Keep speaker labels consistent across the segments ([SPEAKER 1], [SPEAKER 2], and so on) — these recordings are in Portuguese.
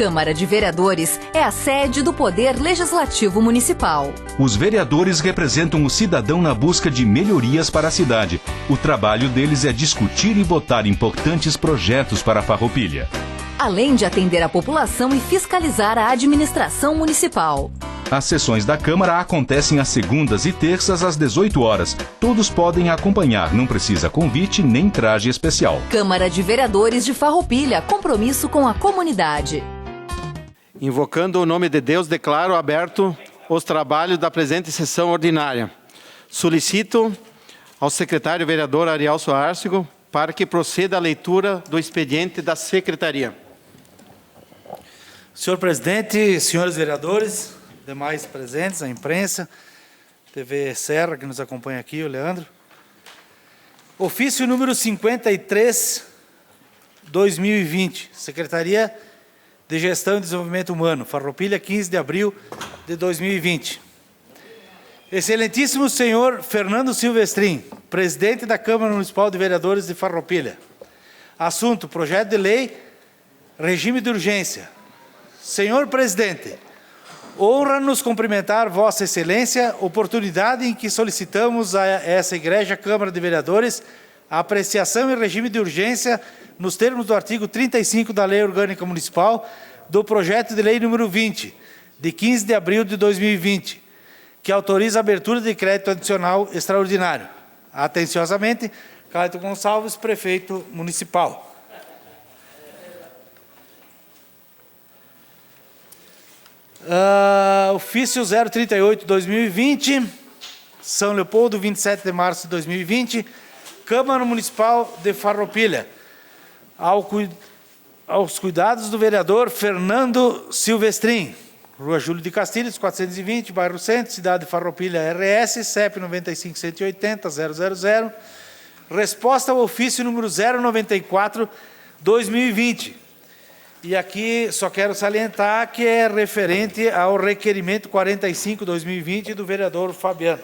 [SPEAKER 1] Câmara de Vereadores é a sede do Poder Legislativo Municipal.
[SPEAKER 2] Os vereadores representam o cidadão na busca de melhorias para a cidade. O trabalho deles é discutir e votar importantes projetos para a Farroupilha,
[SPEAKER 1] além de atender a população e fiscalizar a administração municipal.
[SPEAKER 2] As sessões da Câmara acontecem às segundas e terças às 18 horas. Todos podem acompanhar, não precisa convite nem traje especial.
[SPEAKER 1] Câmara de Vereadores de Farroupilha, compromisso com a comunidade.
[SPEAKER 3] Invocando o nome de Deus, declaro aberto os trabalhos da presente sessão ordinária. Solicito ao secretário vereador Ariel Soárcigo para que proceda a leitura do expediente da secretaria.
[SPEAKER 4] Senhor presidente, senhores vereadores, demais presentes, a imprensa, TV Serra, que nos acompanha aqui, o Leandro. Ofício número 53, 2020, Secretaria de Gestão e Desenvolvimento Humano, Farroupilha, 15 de abril de 2020. Excelentíssimo senhor Fernando Silvestrin, presidente da Câmara Municipal de Vereadores de Farroupilha. Assunto: projeto de lei, regime de urgência. Senhor presidente, honra-nos cumprimentar Vossa Excelência, oportunidade em que solicitamos a essa Igreja Câmara de Vereadores a apreciação em regime de urgência, nos termos do artigo 35 da Lei Orgânica Municipal, do projeto de lei número 20, de 15 de abril de 2020, que autoriza a abertura de crédito adicional extraordinário. Atenciosamente, Cleiton Gonçalves, prefeito municipal. Ofício 038-2020, São Leopoldo, 27 de março de 2020, Câmara Municipal de Farroupilha. Aos cuidados do vereador Fernando Silvestrin, Rua Júlio de Castilhos, 420, bairro Centro, cidade de Farroupilha, RS, CEP 95-180-000. Resposta ao ofício número 094-2020. E aqui só quero salientar que é referente ao requerimento 45-2020 do vereador Fabiano.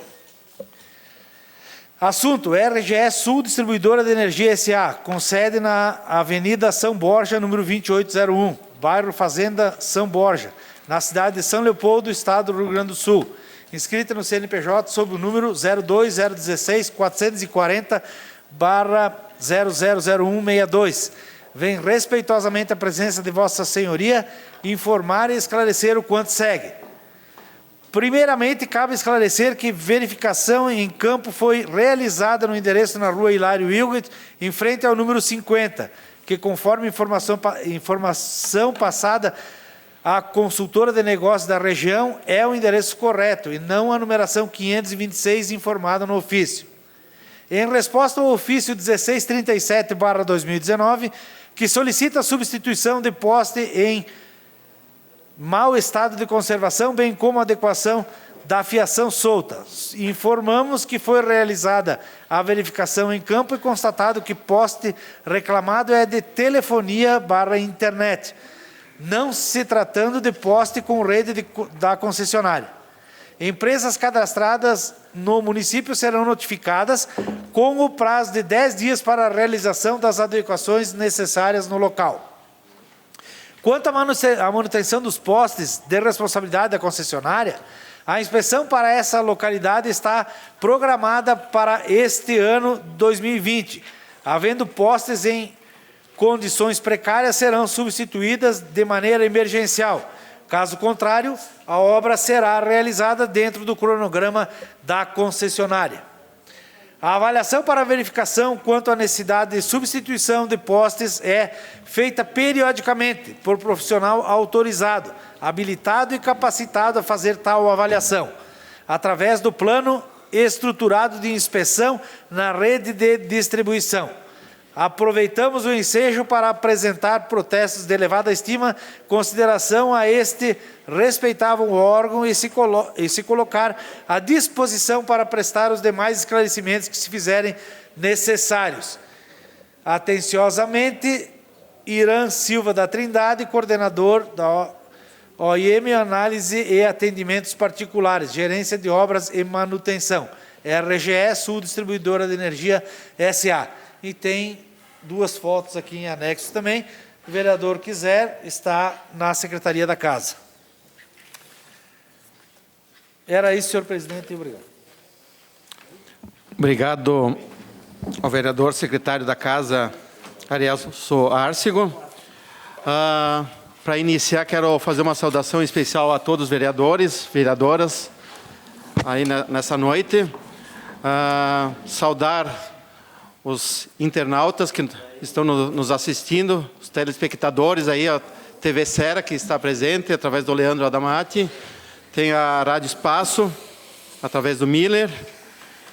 [SPEAKER 4] Assunto: RGE Sul Distribuidora de Energia S.A., com sede na Avenida São Borja, número 2801, bairro Fazenda São Borja, na cidade de São Leopoldo, estado do Rio Grande do Sul. Inscrita no CNPJ sob o número 02016-440-000162. Vem respeitosamente a presença de Vossa Senhoria informar e esclarecer o quanto segue. Primeiramente, cabe esclarecer que verificação em campo foi realizada no endereço na rua Hilário Wilget, em frente ao número 50, que, conforme informação passada à consultora de negócios da região, é o endereço correto e não a numeração 526 informada no ofício. Em resposta ao ofício 1637/2019, que solicita a substituição de poste em mau estado de conservação, bem como a adequação da fiação solta. Informamos que foi realizada a verificação em campo e constatado que poste reclamado é de telefonia/internet, não se tratando de poste com rede da concessionária. Empresas cadastradas no município serão notificadas com o prazo de 10 dias para a realização das adequações necessárias no local. Quanto à manutenção dos postes de responsabilidade da concessionária, a inspeção para essa localidade está programada para este ano 2020. Havendo postes em condições precárias, serão substituídas de maneira emergencial. Caso contrário, a obra será realizada dentro do cronograma da concessionária. A avaliação para verificação quanto à necessidade de substituição de postes é feita periodicamente por profissional autorizado, habilitado e capacitado a fazer tal avaliação, através do plano estruturado de inspeção na rede de distribuição. Aproveitamos o ensejo para apresentar protestos de elevada estima, consideração a este respeitável órgão e se colocar à disposição para prestar os demais esclarecimentos que se fizerem necessários. Atenciosamente, Irã Silva da Trindade, coordenador da OIM, Análise e Atendimentos Particulares, Gerência de Obras e Manutenção, RGE Sul Distribuidora de Energia S.A. E tem duas fotos aqui em anexo também, o vereador quiser, está na Secretaria da Casa. Era isso, senhor presidente, e obrigado.
[SPEAKER 3] Obrigado ao vereador secretário da Casa, Arielso Arcego. Para iniciar, quero fazer uma saudação especial a todos os vereadores, vereadoras, aí nessa noite. Saudar os internautas que estão nos assistindo, os telespectadores aí, a TV Sera, que está presente através do Leandro Adamati, tem a Rádio Espaço, através do Miller,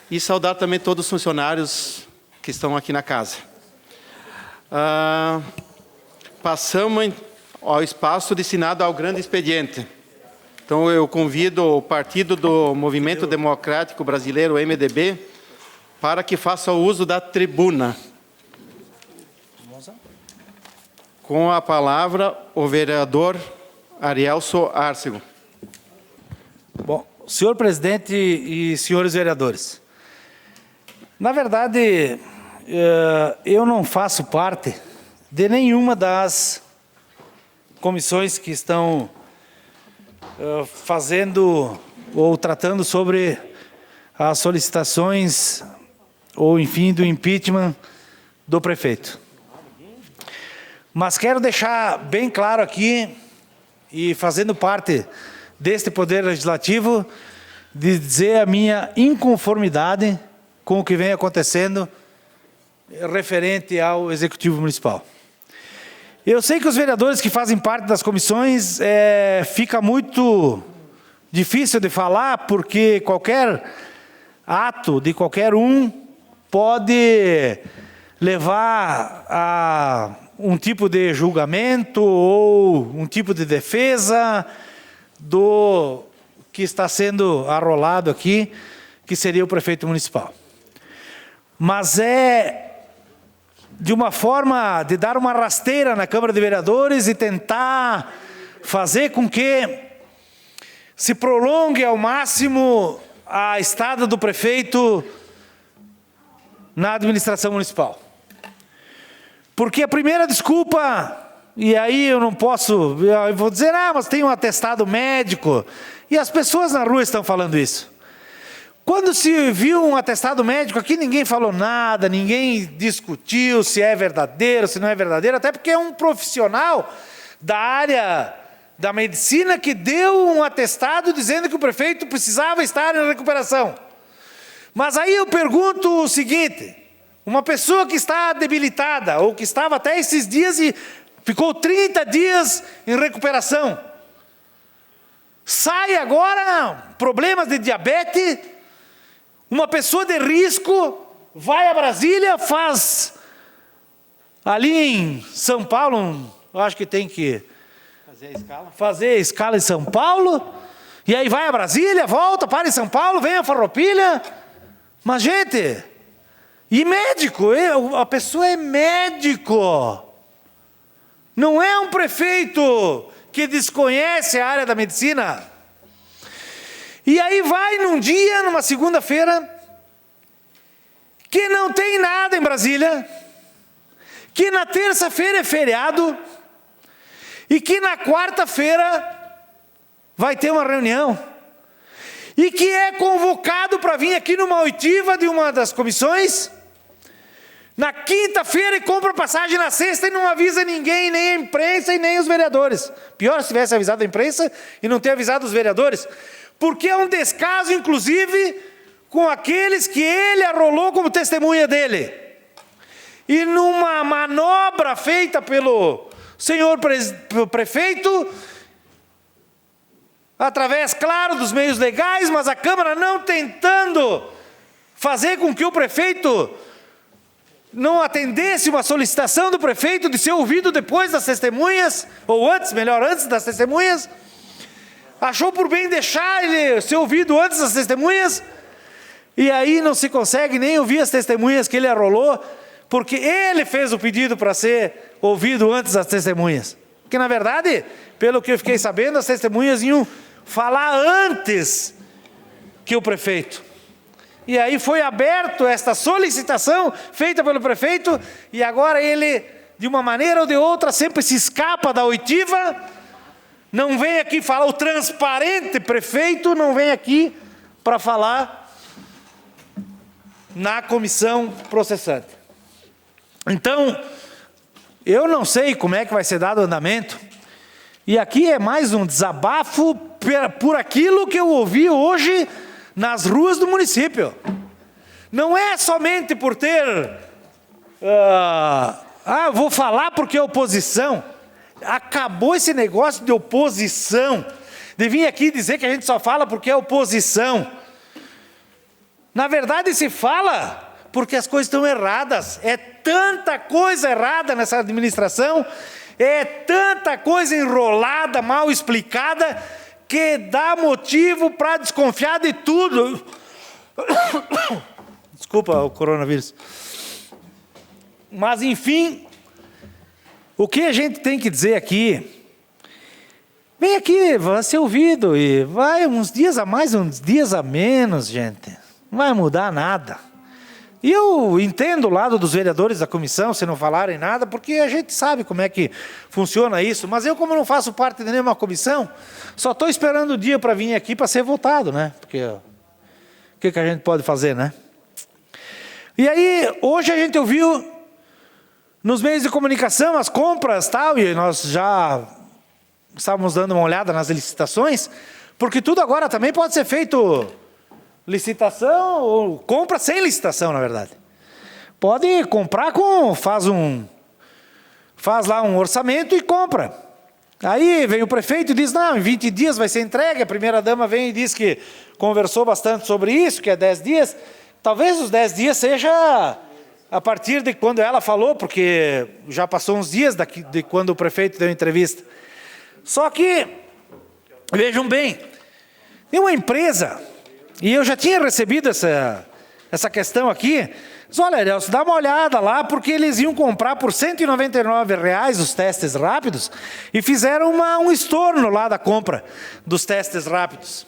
[SPEAKER 3] e saudar também todos os funcionários que estão aqui na casa. Passamos ao espaço destinado ao grande expediente. Então, eu convido o Partido do Movimento Democrático Brasileiro, MDB, para que faça o uso da tribuna. Com a palavra, o vereador Arielso Arcego.
[SPEAKER 4] Bom, senhor presidente e senhores vereadores, na verdade, eu não faço parte de nenhuma das comissões que estão fazendo ou tratando sobre as solicitações ou, enfim, do impeachment do prefeito. Mas quero deixar bem claro aqui, e fazendo parte deste Poder Legislativo, de dizer a minha inconformidade com o que vem acontecendo referente ao Executivo Municipal. Eu sei que os vereadores que fazem parte das comissões fica muito difícil de falar, porque qualquer ato de qualquer um pode levar a um tipo de julgamento ou um tipo de defesa do que está sendo arrolado aqui, que seria o prefeito municipal. Mas de uma forma de dar uma rasteira na Câmara de Vereadores e tentar fazer com que se prolongue ao máximo a estada do prefeito na administração municipal. Porque a primeira desculpa, e aí eu não posso, eu vou dizer, mas tem um atestado médico, e as pessoas na rua estão falando isso. Quando se viu um atestado médico aqui, ninguém falou nada, ninguém discutiu se é verdadeiro, se não é verdadeiro, até porque é um profissional da área da medicina que deu um atestado dizendo que o prefeito precisava estar em recuperação. Mas aí eu pergunto o seguinte, uma pessoa que está debilitada, ou que estava até esses dias e ficou 30 dias em recuperação, sai agora, problemas de diabetes, uma pessoa de risco, vai a Brasília, faz ali em São Paulo, eu acho que tem que fazer a escala em São Paulo, e aí vai a Brasília, volta, para em São Paulo, vem a Farroupilha. Mas, gente, e médico, a pessoa é médico, não é um prefeito que desconhece a área da medicina. E aí vai num dia, numa segunda-feira, que não tem nada em Brasília, que na terça-feira é feriado, e que na quarta-feira vai ter uma reunião, e que é convocado para vir aqui numa oitiva de uma das comissões, na quinta-feira, e compra passagem na sexta e não avisa ninguém, nem a imprensa e nem os vereadores. Pior se tivesse avisado a imprensa e não ter avisado os vereadores, porque é um descaso, inclusive, com aqueles que ele arrolou como testemunha dele. E numa manobra feita pelo senhor prefeito, através, claro, dos meios legais, mas a Câmara não tentando fazer com que o prefeito não atendesse uma solicitação do prefeito de ser ouvido depois das testemunhas, ou antes, melhor, antes das testemunhas, achou por bem deixar ele ser ouvido antes das testemunhas, e aí não se consegue nem ouvir as testemunhas que ele arrolou, porque ele fez o pedido para ser ouvido antes das testemunhas. Porque, na verdade, pelo que eu fiquei sabendo, as testemunhas iam falar antes que o prefeito. E aí foi aberto esta solicitação feita pelo prefeito, e agora ele de uma maneira ou de outra, sempre se escapa da oitiva, não vem aqui falar, o transparente prefeito não vem aqui para falar na comissão processante. Então, eu não sei como é que vai ser dado o andamento, e aqui é mais um desabafo por aquilo que eu ouvi hoje nas ruas do município. Não é somente por ter, vou falar porque é oposição. Acabou esse negócio de oposição, de vir aqui dizer que a gente só fala porque é oposição. Na verdade se fala porque as coisas estão erradas. É tanta coisa errada nessa administração, é tanta coisa enrolada, mal explicada, que dá motivo para desconfiar de tudo. Desculpa o coronavírus. Mas enfim, o que a gente tem que dizer aqui, vem aqui, vai ser ouvido, e vai uns dias a mais, uns dias a menos, gente. Não vai mudar nada. E eu entendo o lado dos vereadores da comissão, se não falarem nada, porque a gente sabe como é que funciona isso. Mas eu, como não faço parte de nenhuma comissão, só estou esperando o dia para vir aqui para ser votado, né? Porque o que a gente pode fazer, né? E aí, hoje a gente ouviu nos meios de comunicação as compras, tal, e nós já estávamos dando uma olhada nas licitações, porque tudo agora também pode ser feito licitação ou compra sem licitação, na verdade. Pode comprar faz lá um orçamento e compra. Aí vem o prefeito e diz, não, em 20 dias vai ser entregue. A primeira dama vem e diz que conversou bastante sobre isso, que é 10 dias. Talvez os 10 dias seja a partir de quando ela falou, porque já passou uns dias de quando o prefeito deu entrevista. Só que, vejam bem, tem uma empresa, e eu já tinha recebido essa questão aqui, mas olha, Nelson, dá uma olhada lá, porque eles iam comprar por R$199 os testes rápidos, e fizeram um estorno lá da compra dos testes rápidos.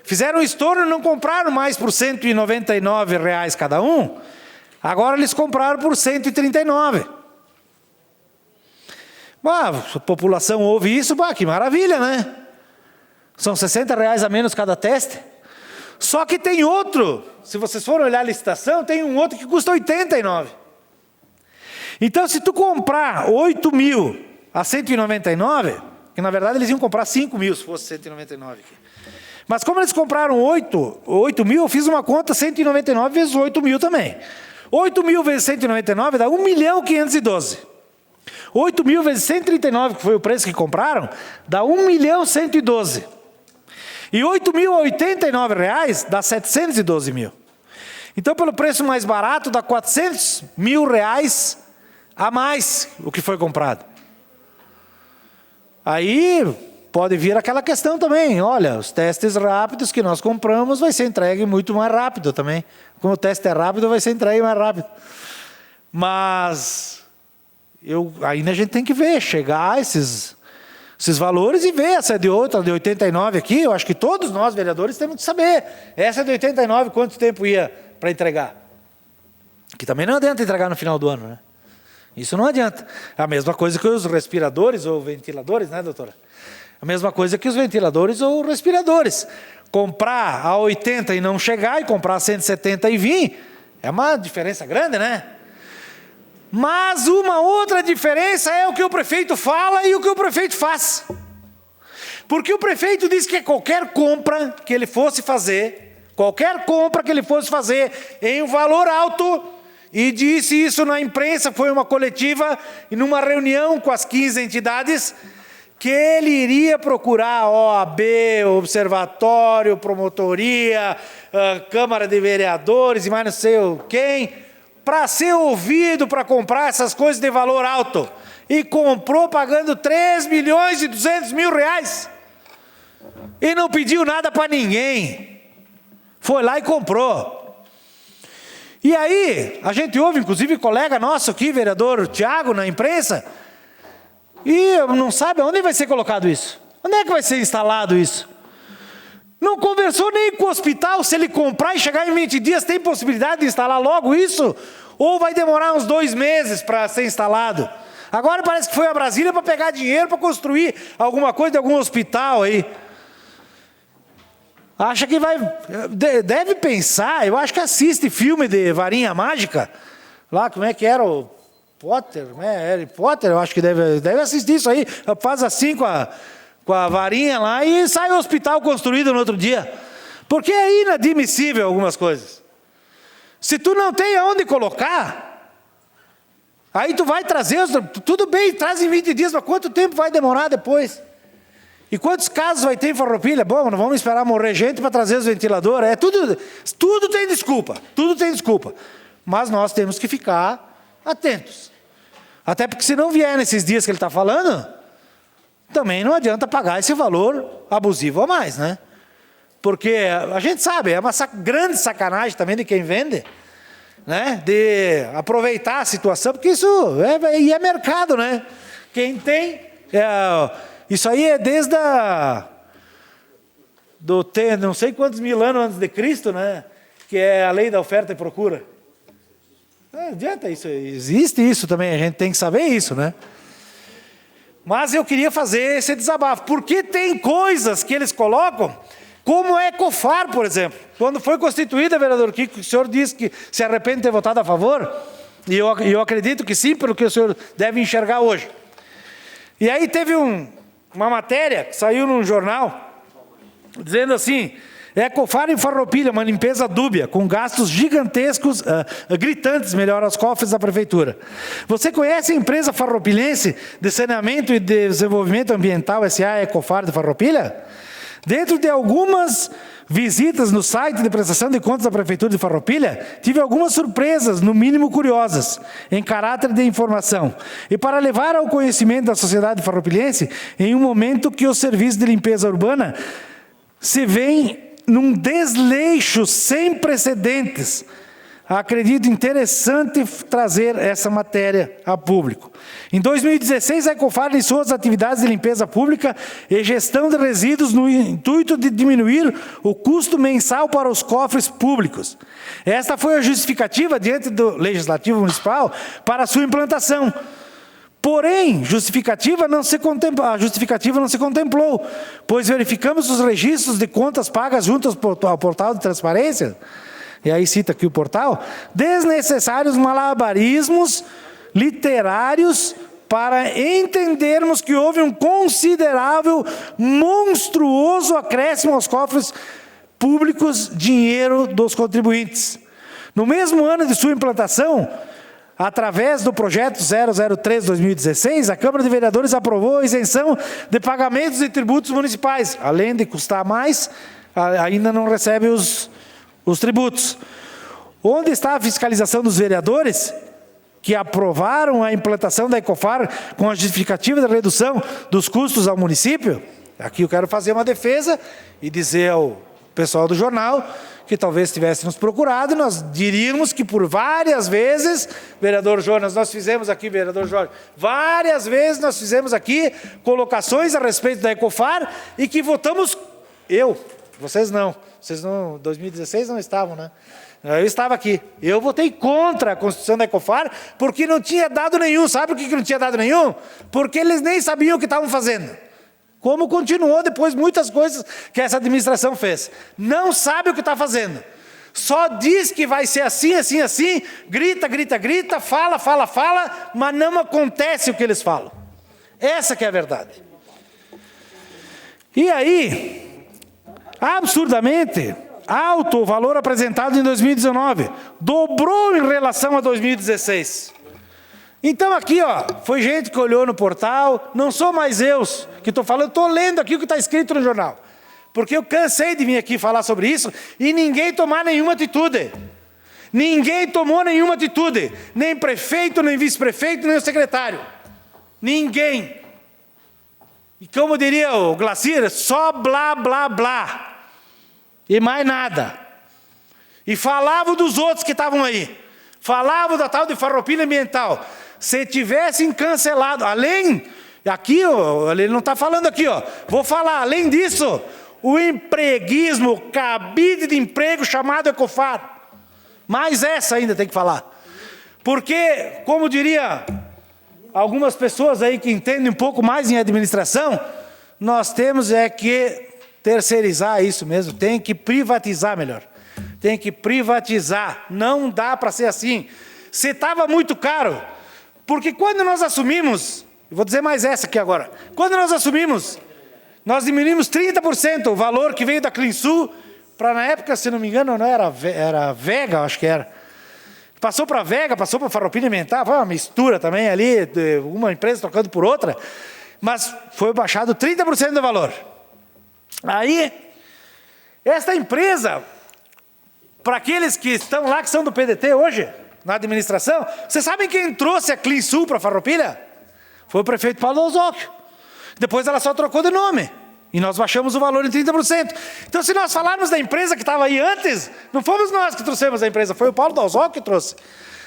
[SPEAKER 4] Fizeram um estorno e não compraram mais por R$199 cada um, agora eles compraram por R$139. A população ouve isso, que maravilha, né? São R$60 a menos cada teste. Só que tem outro, se vocês forem olhar a licitação, tem um outro que custa R$89. Então, se tu comprar 8 mil a 199, que na verdade eles iam comprar 5 mil se fosse 199 aqui. Mas como eles compraram 8 mil, eu fiz uma conta 199 vezes 8 mil também. 8 mil vezes 199 dá 1.512. 8 mil vezes 139, que foi o preço que compraram, dá 1.112. E 8 mil a R$89 dá 712 mil. Então, pelo preço mais barato, dá R$400 mil a mais o que foi comprado. Aí pode vir aquela questão também, olha, os testes rápidos que nós compramos vai ser entregue muito mais rápido também. Como o teste é rápido, vai ser entregue mais rápido. Mas ainda a gente tem que ver, chegar a esses valores e ver, essa é de outra, de 89 aqui, eu acho que todos nós, vereadores, temos que saber. Essa é de 89, quanto tempo ia para entregar? Que também não adianta entregar no final do ano, né? Isso não adianta. A mesma coisa que os respiradores ou ventiladores, né, doutora? A mesma coisa que os ventiladores ou respiradores. Comprar a 80 e não chegar, e comprar a 170 e vir, é uma diferença grande, né? Mas uma outra diferença é o que o prefeito fala e o que o prefeito faz. Porque o prefeito disse que qualquer compra que ele fosse fazer, em um valor alto, e disse isso na imprensa, foi uma coletiva, e numa reunião com as 15 entidades, que ele iria procurar a OAB, Observatório, Promotoria, Câmara de Vereadores e mais não sei quem, para ser ouvido para comprar essas coisas de valor alto. E comprou pagando R$3.200.000. E não pediu nada para ninguém. Foi lá e comprou. E aí, a gente ouve, inclusive, colega nosso aqui, vereador Tiago, na imprensa, e não sabe onde vai ser colocado isso. Onde é que vai ser instalado isso? Não conversou nem com o hospital, se ele comprar e chegar em 20 dias, tem possibilidade de instalar logo isso? Ou vai demorar uns 2 meses para ser instalado. Agora parece que foi a Brasília para pegar dinheiro para construir alguma coisa de algum hospital aí. Acha que vai... Deve pensar, eu acho que assiste filme de varinha mágica. Lá, como é que era o Potter, né? Harry Potter, eu acho que deve assistir isso aí. Faz assim com a varinha lá e sai o hospital construído no outro dia. Porque é inadmissível algumas coisas. Se tu não tem aonde colocar, aí tu vai trazer, tudo bem, traz em 20 dias, mas quanto tempo vai demorar depois? E quantos casos vai ter em Farroupilha? Bom, não vamos esperar morrer gente para trazer os ventiladores. Tudo tem desculpa, tudo tem desculpa. Mas nós temos que ficar atentos. Até porque se não vier nesses dias que ele está falando, também não adianta pagar esse valor abusivo a mais, né? Porque a gente sabe, é uma grande sacanagem também de quem vende, né? De aproveitar a situação, porque isso é mercado, né? Quem tem... isso aí é desde não sei quantos mil anos antes de Cristo, né? Que é a lei da oferta e procura. Não adianta isso, existe isso também, a gente tem que saber isso, né? Mas eu queria fazer esse desabafo, porque tem coisas que eles colocam, como a Ecofar, por exemplo. Quando foi constituída, vereador Kiko, o senhor disse que se arrepende de ter votado a favor, e eu acredito que sim, pelo que o senhor deve enxergar hoje. E aí teve uma matéria que saiu num jornal, dizendo assim: Ecofar em Farroupilha, uma limpeza dúbia, com gastos gigantescos, gritantes, melhor, aos cofres da prefeitura. Você conhece a empresa farroupilense de saneamento e desenvolvimento ambiental S.A. Ecofar de Farroupilha? Dentro de algumas visitas no site de prestação de contas da Prefeitura de Farroupilha, tive algumas surpresas, no mínimo curiosas, em caráter de informação. E para levar ao conhecimento da sociedade farroupilense, em um momento que os serviços de limpeza urbana se veem num desleixo sem precedentes, acredito interessante trazer essa matéria a público. Em 2016, a Ecofar iniciou as atividades de limpeza pública e gestão de resíduos no intuito de diminuir o custo mensal para os cofres públicos. Esta foi a justificativa diante do Legislativo Municipal para a sua implantação. Porém, a justificativa não se contemplou, pois verificamos os registros de contas pagas junto ao portal de transparência, e aí cita aqui o portal, desnecessários malabarismos literários para entendermos que houve um considerável, monstruoso acréscimo aos cofres públicos, dinheiro dos contribuintes. No mesmo ano de sua implantação, através do projeto 003/2016, a Câmara de Vereadores aprovou a isenção de pagamentos de tributos municipais. Além de custar mais, ainda não recebe os tributos. Onde está a fiscalização dos vereadores que aprovaram a implantação da Ecofar com a justificativa da redução dos custos ao município? Aqui eu quero fazer uma defesa e dizer ao pessoal do jornal que talvez tivesse nos procurado, nós diríamos que por várias vezes, vereador Jonas, nós fizemos aqui, vereador Jorge, várias vezes nós fizemos aqui colocações a respeito da Ecofar e que votamos, vocês não, 2016 não estavam, né? Eu estava aqui, eu votei contra a Constituição da Ecofar porque não tinha dado nenhum. Sabe por que não tinha dado nenhum? Porque eles nem sabiam o que estavam fazendo. Como continuou depois muitas coisas que essa administração fez. Não sabe o que está fazendo. Só diz que vai ser assim, assim, assim, grita, grita, grita, fala, fala, fala, mas não acontece o que eles falam. Essa que é a verdade. E aí, absurdamente alto o valor apresentado em 2019, dobrou em relação a 2016. Então aqui, foi gente que olhou no portal, não sou mais eu que estou falando, estou lendo aqui o que está escrito no jornal. Porque eu cansei de vir aqui falar sobre isso e ninguém tomar nenhuma atitude. Ninguém tomou nenhuma atitude, nem prefeito, nem vice-prefeito, nem o secretário. Ninguém. E como diria o Glacier, só blá, blá, blá. E mais nada. E falavam dos outros que estavam aí. Falavam da tal de Farroupilha Ambiental. Se tivessem cancelado, além, aqui, ele não está falando aqui, vou falar, além disso, o empreguismo, o cabide de emprego chamado Ecofar. Mais essa ainda tem que falar. Porque, como diria algumas pessoas aí que entendem um pouco mais em administração, nós temos que terceirizar isso mesmo, tem que privatizar melhor. Tem que privatizar, não dá para ser assim. Se estava muito caro, porque quando nós assumimos, vou dizer mais essa aqui agora, quando nós assumimos, nós diminuímos 30% o valor que veio da Clinsul, para na época, se não me engano, não era Vega, acho que era. Passou para Vega, passou para Farroupilha Alimentar, foi uma mistura também ali, uma empresa trocando por outra, mas foi baixado 30% do valor. Aí, esta empresa, para aqueles que estão lá, que são do PDT hoje, na administração, vocês sabem quem trouxe a Clinsul para Farroupilha? Foi o prefeito Paulo Dalzocchio. Depois ela só trocou de nome. E nós baixamos o valor em 30%. Então, se nós falarmos da empresa que estava aí antes, não fomos nós que trouxemos a empresa, foi o Paulo Dalzocchio que trouxe.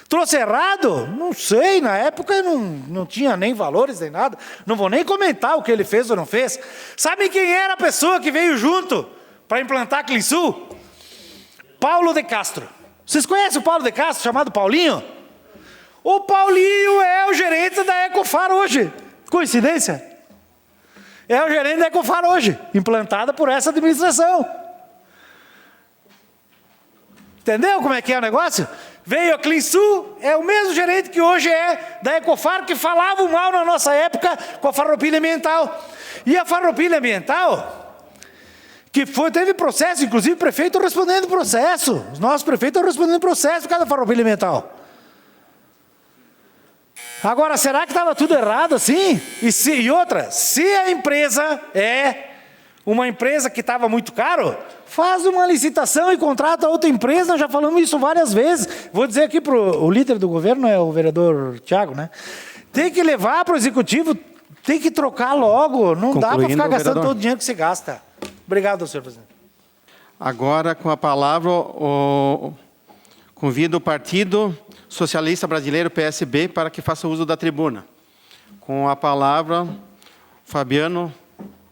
[SPEAKER 4] Trouxe errado? Não sei, na época não tinha nem valores, nem nada. Não vou nem comentar o que ele fez ou não fez. Sabe quem era a pessoa que veio junto para implantar a Clinsul? Paulo de Castro. Vocês conhecem o Paulo de Castro, chamado Paulinho? O Paulinho é o gerente da Ecofar hoje. Coincidência? É o gerente da Ecofar hoje, implantada por essa administração. Entendeu como é que é o negócio? Veio a Clinsul, é o mesmo gerente que hoje é da Ecofar, que falava mal na nossa época com a Farroupilha Ambiental. E a Farroupilha Ambiental, que teve processo, inclusive o prefeito respondendo processo. Os nossos prefeitos estão respondendo processo por causa da Farroupilha Ambiental. Agora, será que estava tudo errado assim? E outra, se a empresa é uma empresa que estava muito caro, faz uma licitação e contrata outra empresa, nós já falamos isso várias vezes. Vou dizer aqui para o líder do governo, é o vereador Tiago, né? Tem que levar para o executivo, tem que trocar logo, não dá para ficar gastando todo o dinheiro que se gasta. Obrigado, senhor presidente.
[SPEAKER 3] Agora, com a palavra, convido o Partido Socialista Brasileiro, PSB, para que faça uso da tribuna. Com a palavra, Fabiano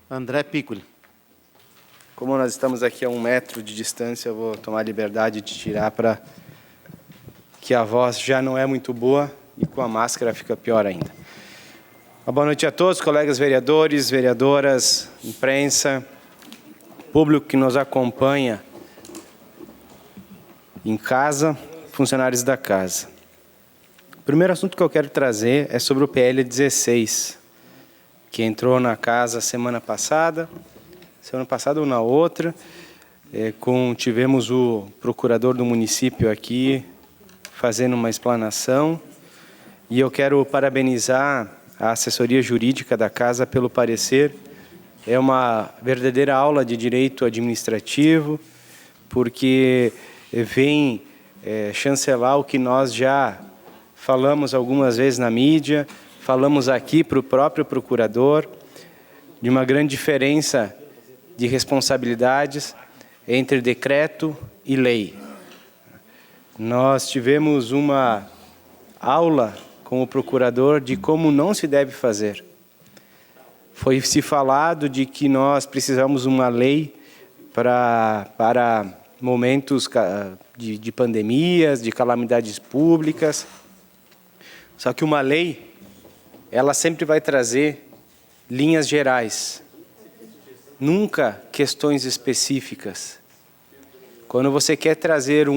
[SPEAKER 3] André Piccoli.
[SPEAKER 5] Como nós estamos aqui a 1 metro de distância, eu vou tomar a liberdade de tirar para que a voz já não é muito boa e com a máscara fica pior ainda. Uma boa noite a todos, colegas vereadores, vereadoras, imprensa, público que nos acompanha em casa, funcionários da casa. O primeiro assunto que eu quero trazer é sobre o PL 16, que entrou na casa semana passada ou na outra. Tivemos o procurador do município aqui fazendo uma explanação, e eu quero parabenizar a assessoria jurídica da casa pelo parecer. É uma verdadeira aula de direito administrativo, porque vem chancelar o que nós já falamos algumas vezes na mídia, falamos aqui para o próprio procurador, de uma grande diferença de responsabilidades entre decreto e lei. Nós tivemos uma aula com o procurador de como não se deve fazer. Foi-se falado de que nós precisamos de uma lei para momentos de pandemias, de calamidades públicas. Só que uma lei, ela sempre vai trazer linhas gerais, nunca questões específicas. Quando você quer trazer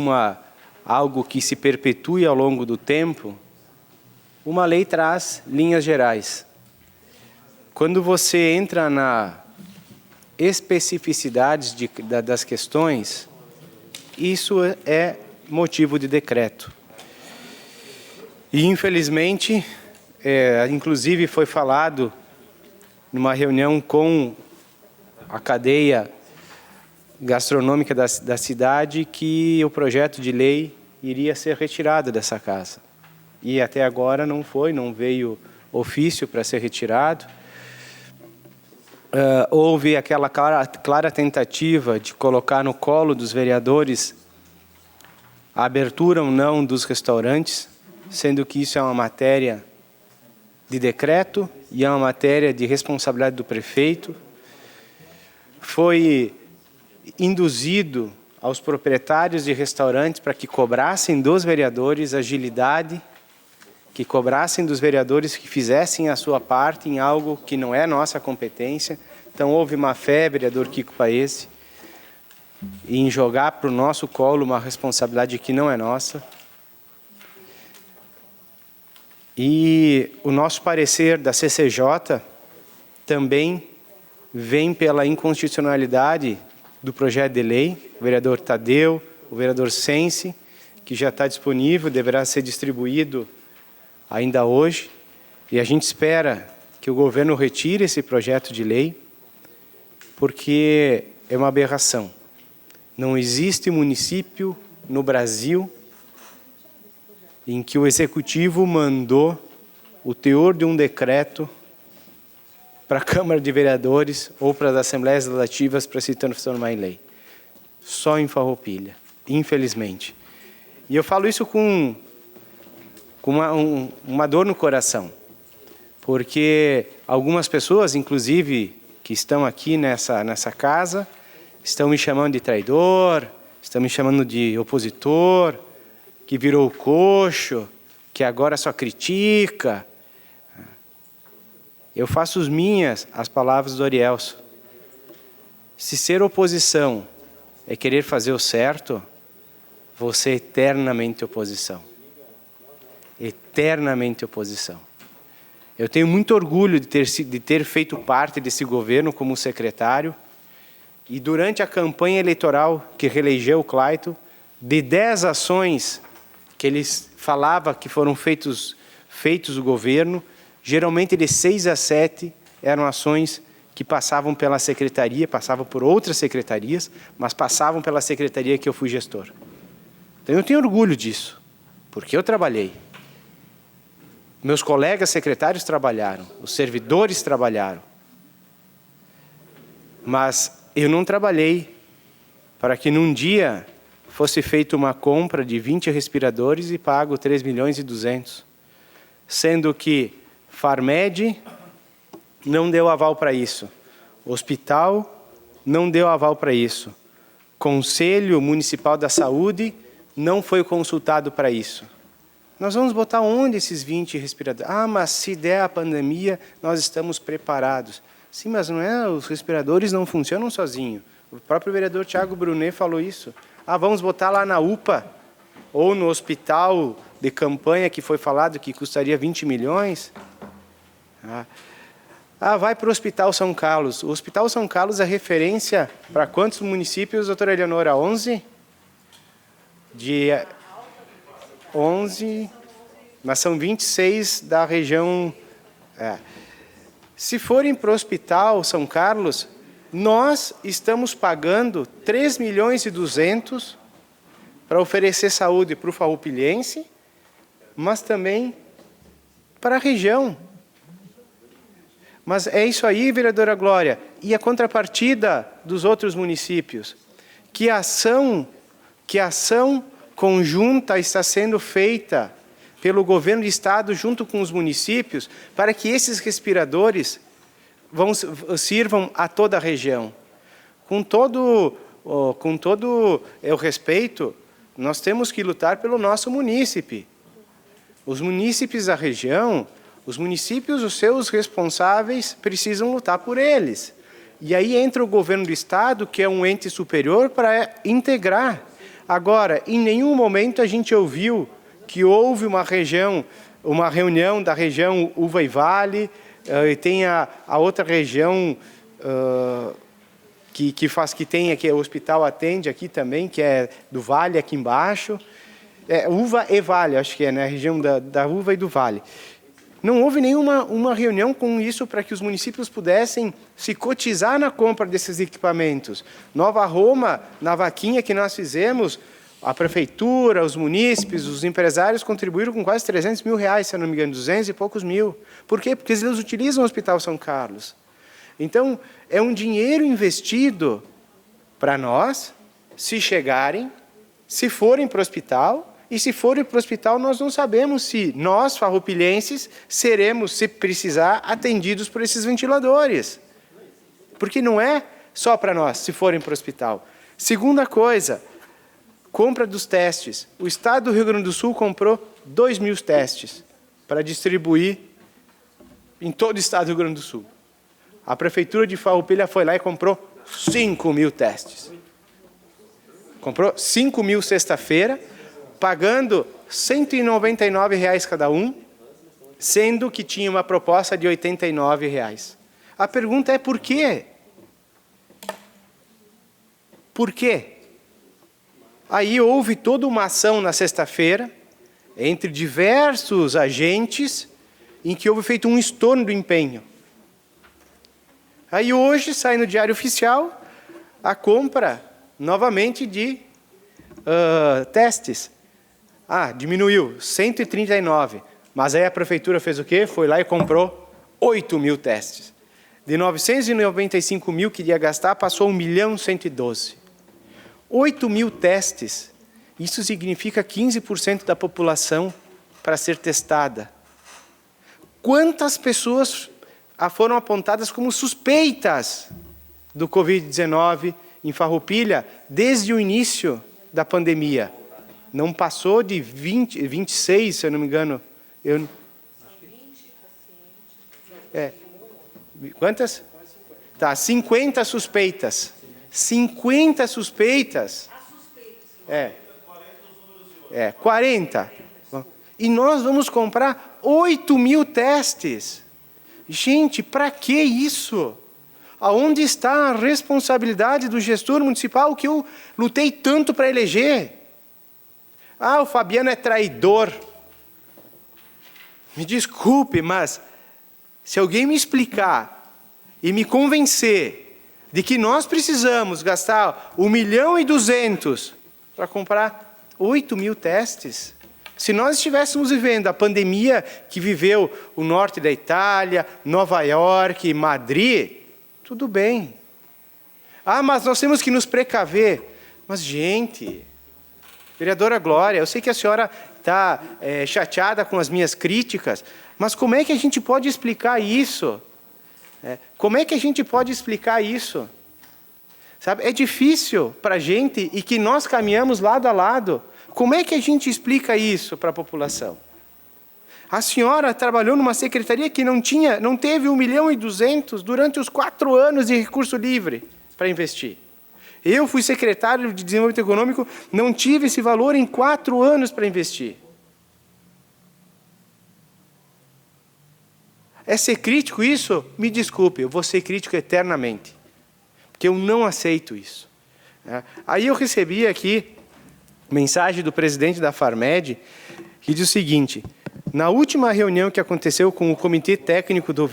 [SPEAKER 5] algo que se perpetue ao longo do tempo, uma lei traz linhas gerais. Quando você entra na especificidades das questões, isso é motivo de decreto. E, infelizmente, inclusive foi falado numa reunião com a cadeia gastronômica da cidade que o projeto de lei iria ser retirado dessa casa. E até agora não veio ofício para ser retirado. Houve aquela clara tentativa de colocar no colo dos vereadores a abertura ou não dos restaurantes, sendo que isso é uma matéria de decreto e é uma matéria de responsabilidade do prefeito. Foi induzido aos proprietários de restaurantes para que cobrassem dos vereadores agilidade que cobrassem dos vereadores que fizessem a sua parte em algo que não é nossa competência. Então, houve má fé, vereador Kiko Paese, em jogar para o nosso colo uma responsabilidade que não é nossa. E o nosso parecer da CCJ também vem pela inconstitucionalidade do projeto de lei, o vereador Tadeu, o vereador Sense, que já está disponível, deverá ser distribuído ainda hoje, e a gente espera que o governo retire esse projeto de lei, porque é uma aberração. Não existe município no Brasil em que o executivo mandou o teor de um decreto para a Câmara de Vereadores ou para as Assembleias Legislativas para se transformar em lei. Só em Farroupilha, infelizmente. E eu falo isso com uma dor no coração, porque algumas pessoas, inclusive, que estão aqui nessa casa, estão me chamando de traidor, estão me chamando de opositor, que virou coxo, que agora só critica. Eu faço as palavras do Arielso. Se ser oposição é querer fazer o certo, você é eternamente oposição. Eternamente oposição. Eu tenho muito orgulho de ter feito parte desse governo como secretário, e durante a campanha eleitoral que reelegeu o Clayton, de 10 ações que eles falavam que foram feitos do governo, geralmente de 6 a 7 eram ações que passavam pela secretaria, passavam por outras secretarias, mas passavam pela secretaria que eu fui gestor. Então eu tenho orgulho disso, porque eu trabalhei. Meus colegas secretários trabalharam, os servidores trabalharam. Mas eu não trabalhei para que num dia fosse feita uma compra de 20 respiradores e pago 3.200.000, sendo que Farmed não deu aval para isso, o hospital não deu aval para isso, Conselho Municipal da Saúde não foi consultado para isso. Nós vamos botar onde esses 20 respiradores? Ah, mas se der a pandemia, nós estamos preparados. Sim, mas não é, os respiradores não funcionam sozinhos. O próprio vereador Thiago Brunet falou isso. Ah, vamos botar lá na UPA, ou no hospital de campanha que foi falado que custaria 20 milhões. Vai para o Hospital São Carlos. O Hospital São Carlos é referência para quantos municípios, doutora Eleonora? 11? 11, mas são 26 da região. Se forem para o Hospital São Carlos, nós estamos pagando 3.200.000 para oferecer saúde para o farroupilhense, mas também para a região. Mas é isso aí, vereadora Glória. E a contrapartida dos outros municípios? Que ação conjunta está sendo feita pelo governo do estado junto com os municípios para que esses respiradores sirvam a toda a região? Com todo o respeito, nós temos que lutar pelo nosso munícipe. Os munícipes da região, os municípios, os seus responsáveis, precisam lutar por eles. E aí entra o governo do estado, que é um ente superior, para integrar. Agora, em nenhum momento a gente ouviu que houve uma reunião da região Uva e Vale, e tem a outra região que tem aqui, o hospital atende aqui também, que é do Vale, aqui embaixo. Uva e Vale, acho que é, né? A região da Uva e do Vale. Não houve nenhuma reunião com isso para que os municípios pudessem se cotizar na compra desses equipamentos. Nova Roma, na vaquinha que nós fizemos, a prefeitura, os munícipes, os empresários contribuíram com quase 300 mil reais, se eu não me engano, 200 e poucos mil. Por quê? Porque eles utilizam o Hospital São Carlos. Então, é um dinheiro investido para nós, se chegarem, se forem para o hospital. E se forem para o hospital, nós não sabemos se nós, farroupilhenses, seremos, se precisar, atendidos por esses ventiladores. Porque não é só para nós, se forem para o hospital. Segunda coisa, compra dos testes. O estado do Rio Grande do Sul comprou 2.000 testes para distribuir em todo o estado do Rio Grande do Sul. A Prefeitura de Farroupilha foi lá e comprou 5.000 testes. Comprou 5.000 sexta-feira, pagando R$ 199 cada um, sendo que tinha uma proposta de R$ 89. A pergunta é por quê? Por quê? Aí houve toda uma ação na sexta-feira, entre diversos agentes, em que houve feito um estorno do empenho. Aí hoje sai no Diário Oficial a compra novamente de testes. Diminuiu, 139. Mas aí a Prefeitura fez o quê? Foi lá e comprou 8.000 testes. De 995.000 que ia gastar, passou 1.112.000. 8.000 testes, isso significa 15% da população para ser testada. Quantas pessoas foram apontadas como suspeitas do Covid-19 em Farroupilha desde o início da pandemia? Não passou de 26, se eu não me engano. Quantas? 50 suspeitas. 50 suspeitas. 40. E nós vamos comprar 8.000 testes. Gente, para que isso? Aonde está a responsabilidade do gestor municipal que eu lutei tanto para eleger? O Fabiano é traidor. Me desculpe, mas se alguém me explicar e me convencer de que nós precisamos gastar 1.200.000 para comprar 8.000 testes, se nós estivéssemos vivendo a pandemia que viveu o norte da Itália, Nova York, Madrid, tudo bem. Mas nós temos que nos precaver. Mas, gente, vereadora Glória, eu sei que a senhora está chateada com as minhas críticas, mas como é que a gente pode explicar isso? Como é que a gente pode explicar isso? Sabe, é difícil para a gente e que nós caminhamos lado a lado. Como é que a gente explica isso para a população? A senhora trabalhou numa secretaria que não teve 1.200.000 durante os 4 anos de recurso livre para investir. Eu fui secretário de Desenvolvimento Econômico, não tive esse valor em 4 anos para investir. É ser crítico isso? Me desculpe, eu vou ser crítico eternamente. Porque eu não aceito isso. Aí eu recebi aqui mensagem do presidente da Farmed, que diz o seguinte: na última reunião que aconteceu com o Comitê Técnico do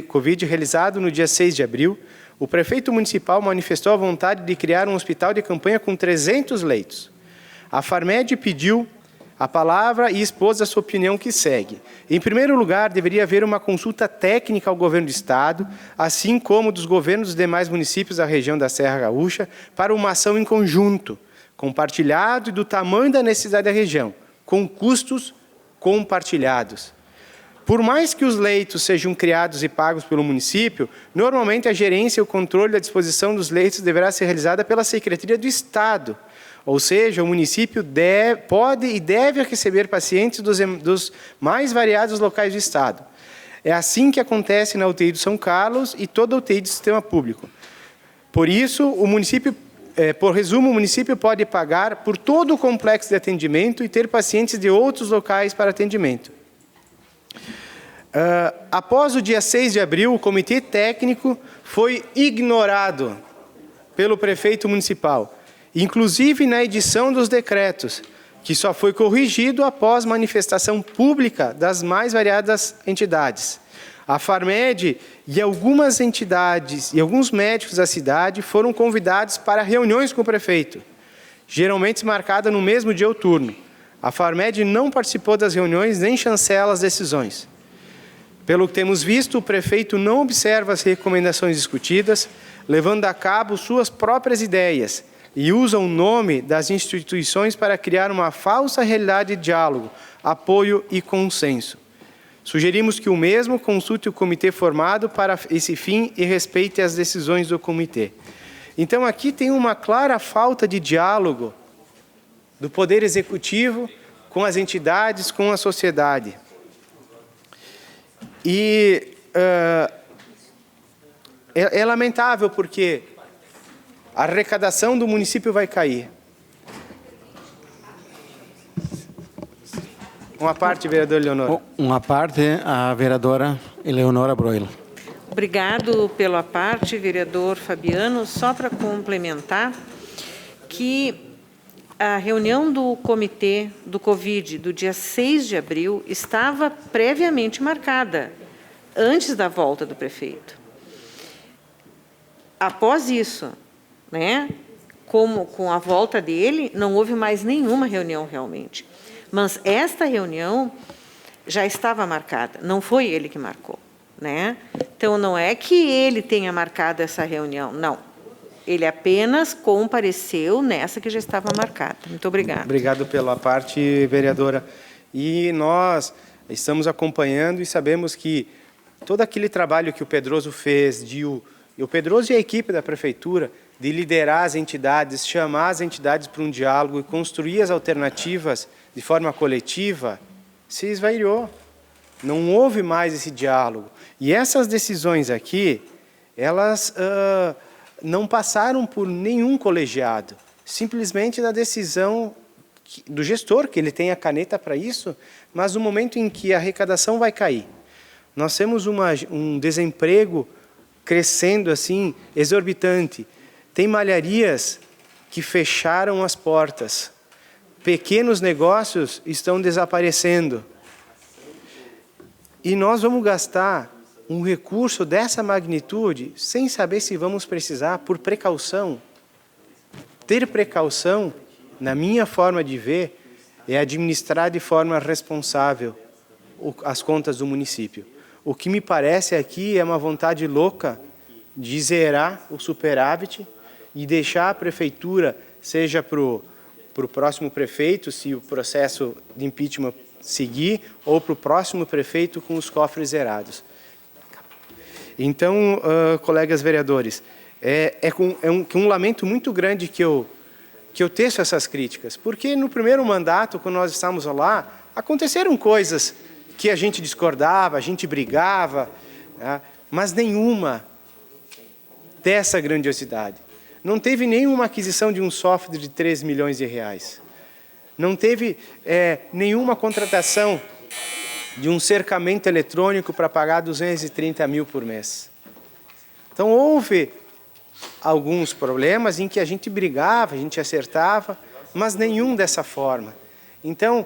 [SPEAKER 5] Covid, realizado no dia 6 de abril, o prefeito municipal manifestou a vontade de criar um hospital de campanha com 300 leitos. A Farmed pediu a palavra e expôs a sua opinião que segue. Em primeiro lugar, deveria haver uma consulta técnica ao governo do Estado, assim como dos governos dos demais municípios da região da Serra Gaúcha, para uma ação em conjunto, compartilhado e do tamanho da necessidade da região, com custos compartilhados. Por mais que os leitos sejam criados e pagos pelo município, normalmente a gerência e o controle da disposição dos leitos deverá ser realizada pela Secretaria do Estado. Ou seja, o município pode e deve receber pacientes dos mais variados locais do Estado. É assim que acontece na UTI do São Carlos e toda a UTI do sistema público. Por isso, por resumo, o município pode pagar por todo o complexo de atendimento e ter pacientes de outros locais para atendimento. Após o dia 6 de abril, o comitê técnico foi ignorado pelo prefeito municipal, inclusive na edição dos decretos, que só foi corrigido após manifestação pública das mais variadas entidades. A Farmed e algumas entidades e alguns médicos da cidade foram convidados para reuniões com o prefeito, geralmente marcada no mesmo dia ou turno. A Farmed não participou das reuniões nem chancela as decisões. Pelo que temos visto, o prefeito não observa as recomendações discutidas, levando a cabo suas próprias ideias, e usa o nome das instituições para criar uma falsa realidade de diálogo, apoio e consenso. Sugerimos que o mesmo consulte o comitê formado para esse fim e respeite as decisões do comitê. Então, aqui tem uma clara falta de diálogo do Poder Executivo com as entidades, com a sociedade. E é lamentável porque a arrecadação do município vai cair. Uma parte, vereador Eleonora.
[SPEAKER 3] Uma parte, a vereadora Eleonora Broilo.
[SPEAKER 6] Obrigado pela parte, vereador Fabiano. Só para complementar que a reunião do comitê do Covid do dia 6 de abril estava previamente marcada, antes da volta do prefeito. Após isso, né, com a volta dele, não houve mais nenhuma reunião realmente. Mas esta reunião já estava marcada, não foi ele que marcou, né? Então, não é que ele tenha marcado essa reunião, não. Ele apenas compareceu nessa que já estava marcada. Muito obrigada.
[SPEAKER 5] Obrigado pela parte, vereadora. E nós estamos acompanhando e sabemos que todo aquele trabalho que o Pedroso fez, o Pedroso e a equipe da prefeitura, de liderar as entidades, chamar as entidades para um diálogo e construir as alternativas de forma coletiva, se esvairou. Não houve mais esse diálogo. E essas decisões aqui, elas não passaram por nenhum colegiado, simplesmente da decisão do gestor, que ele tem a caneta para isso, mas no momento em que a arrecadação vai cair, nós temos um desemprego crescendo assim, exorbitante. Tem malharias que fecharam as portas. Pequenos negócios estão desaparecendo. E nós vamos gastar um recurso dessa magnitude sem saber se vamos precisar, por precaução. Ter precaução, na minha forma de ver, é administrar de forma responsável as contas do município. O que me parece aqui é uma vontade louca de zerar o superávit e deixar a prefeitura, seja para o próximo prefeito, se o processo de impeachment seguir, ou para o próximo prefeito com os cofres zerados. Então, colegas vereadores, é com um lamento muito grande que eu teço essas críticas, porque no primeiro mandato, quando nós estávamos lá, aconteceram coisas que a gente discordava, a gente brigava, né, mas nenhuma dessa grandiosidade. Não teve nenhuma aquisição de um software de 3 milhões de reais. Não teve nenhuma contratação de um cercamento eletrônico para pagar 230 mil por mês. Então, houve alguns problemas em que a gente brigava, a gente acertava, mas nenhum dessa forma. Então,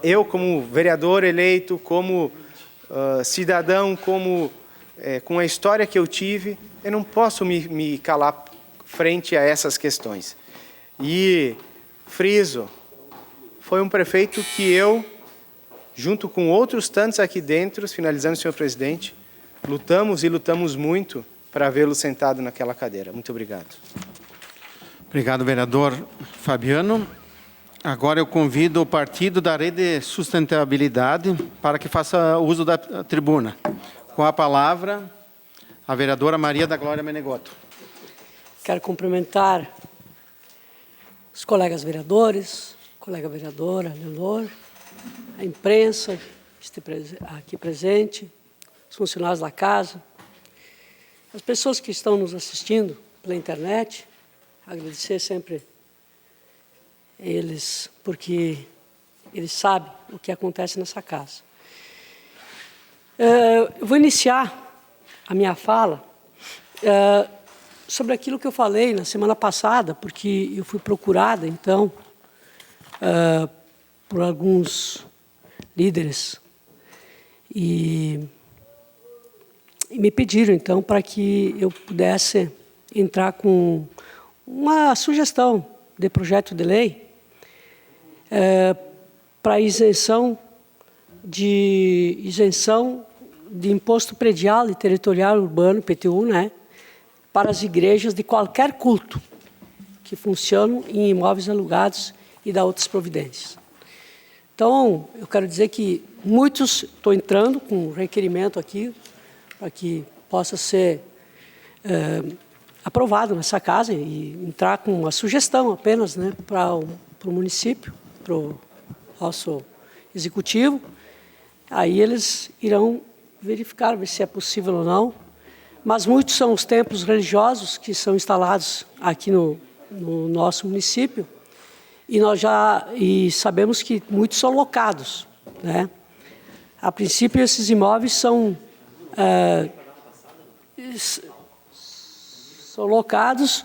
[SPEAKER 5] eu, como vereador eleito, como cidadão, com a história que eu tive, eu não posso me calar frente a essas questões. E friso, foi um prefeito que eu, junto com outros tantos aqui dentro, finalizando, senhor presidente, lutamos e lutamos muito para vê-lo sentado naquela cadeira. Muito obrigado.
[SPEAKER 3] Obrigado, vereador Fabiano. Agora eu convido o Partido da Rede de Sustentabilidade para que faça uso da tribuna. Com a palavra, a vereadora Maria da Glória Menegotto.
[SPEAKER 7] Quero cumprimentar os colegas vereadores, colega vereadora Leonor, a imprensa aqui presente, os funcionários da casa, as pessoas que estão nos assistindo pela internet, agradecer sempre eles, porque eles sabem o que acontece nessa casa. Eu vou iniciar a minha fala sobre aquilo que eu falei na semana passada, porque eu fui procurada, então, por alguns líderes e me pediram, então, para que eu pudesse entrar com uma sugestão de projeto de lei para isenção de imposto predial e territorial urbano, IPTU, né, para as igrejas de qualquer culto que funcionam em imóveis alugados e da outras providências. Então, eu quero dizer que muitos estão entrando com requerimento aqui para que possa ser aprovado nessa casa e entrar com uma sugestão apenas, né, para o município, para o nosso executivo, Aí eles irão verificar, ver se é possível ou não. Mas muitos são os templos religiosos que são instalados aqui no nosso município, e sabemos que muitos são locados, né? A princípio, esses imóveis são locados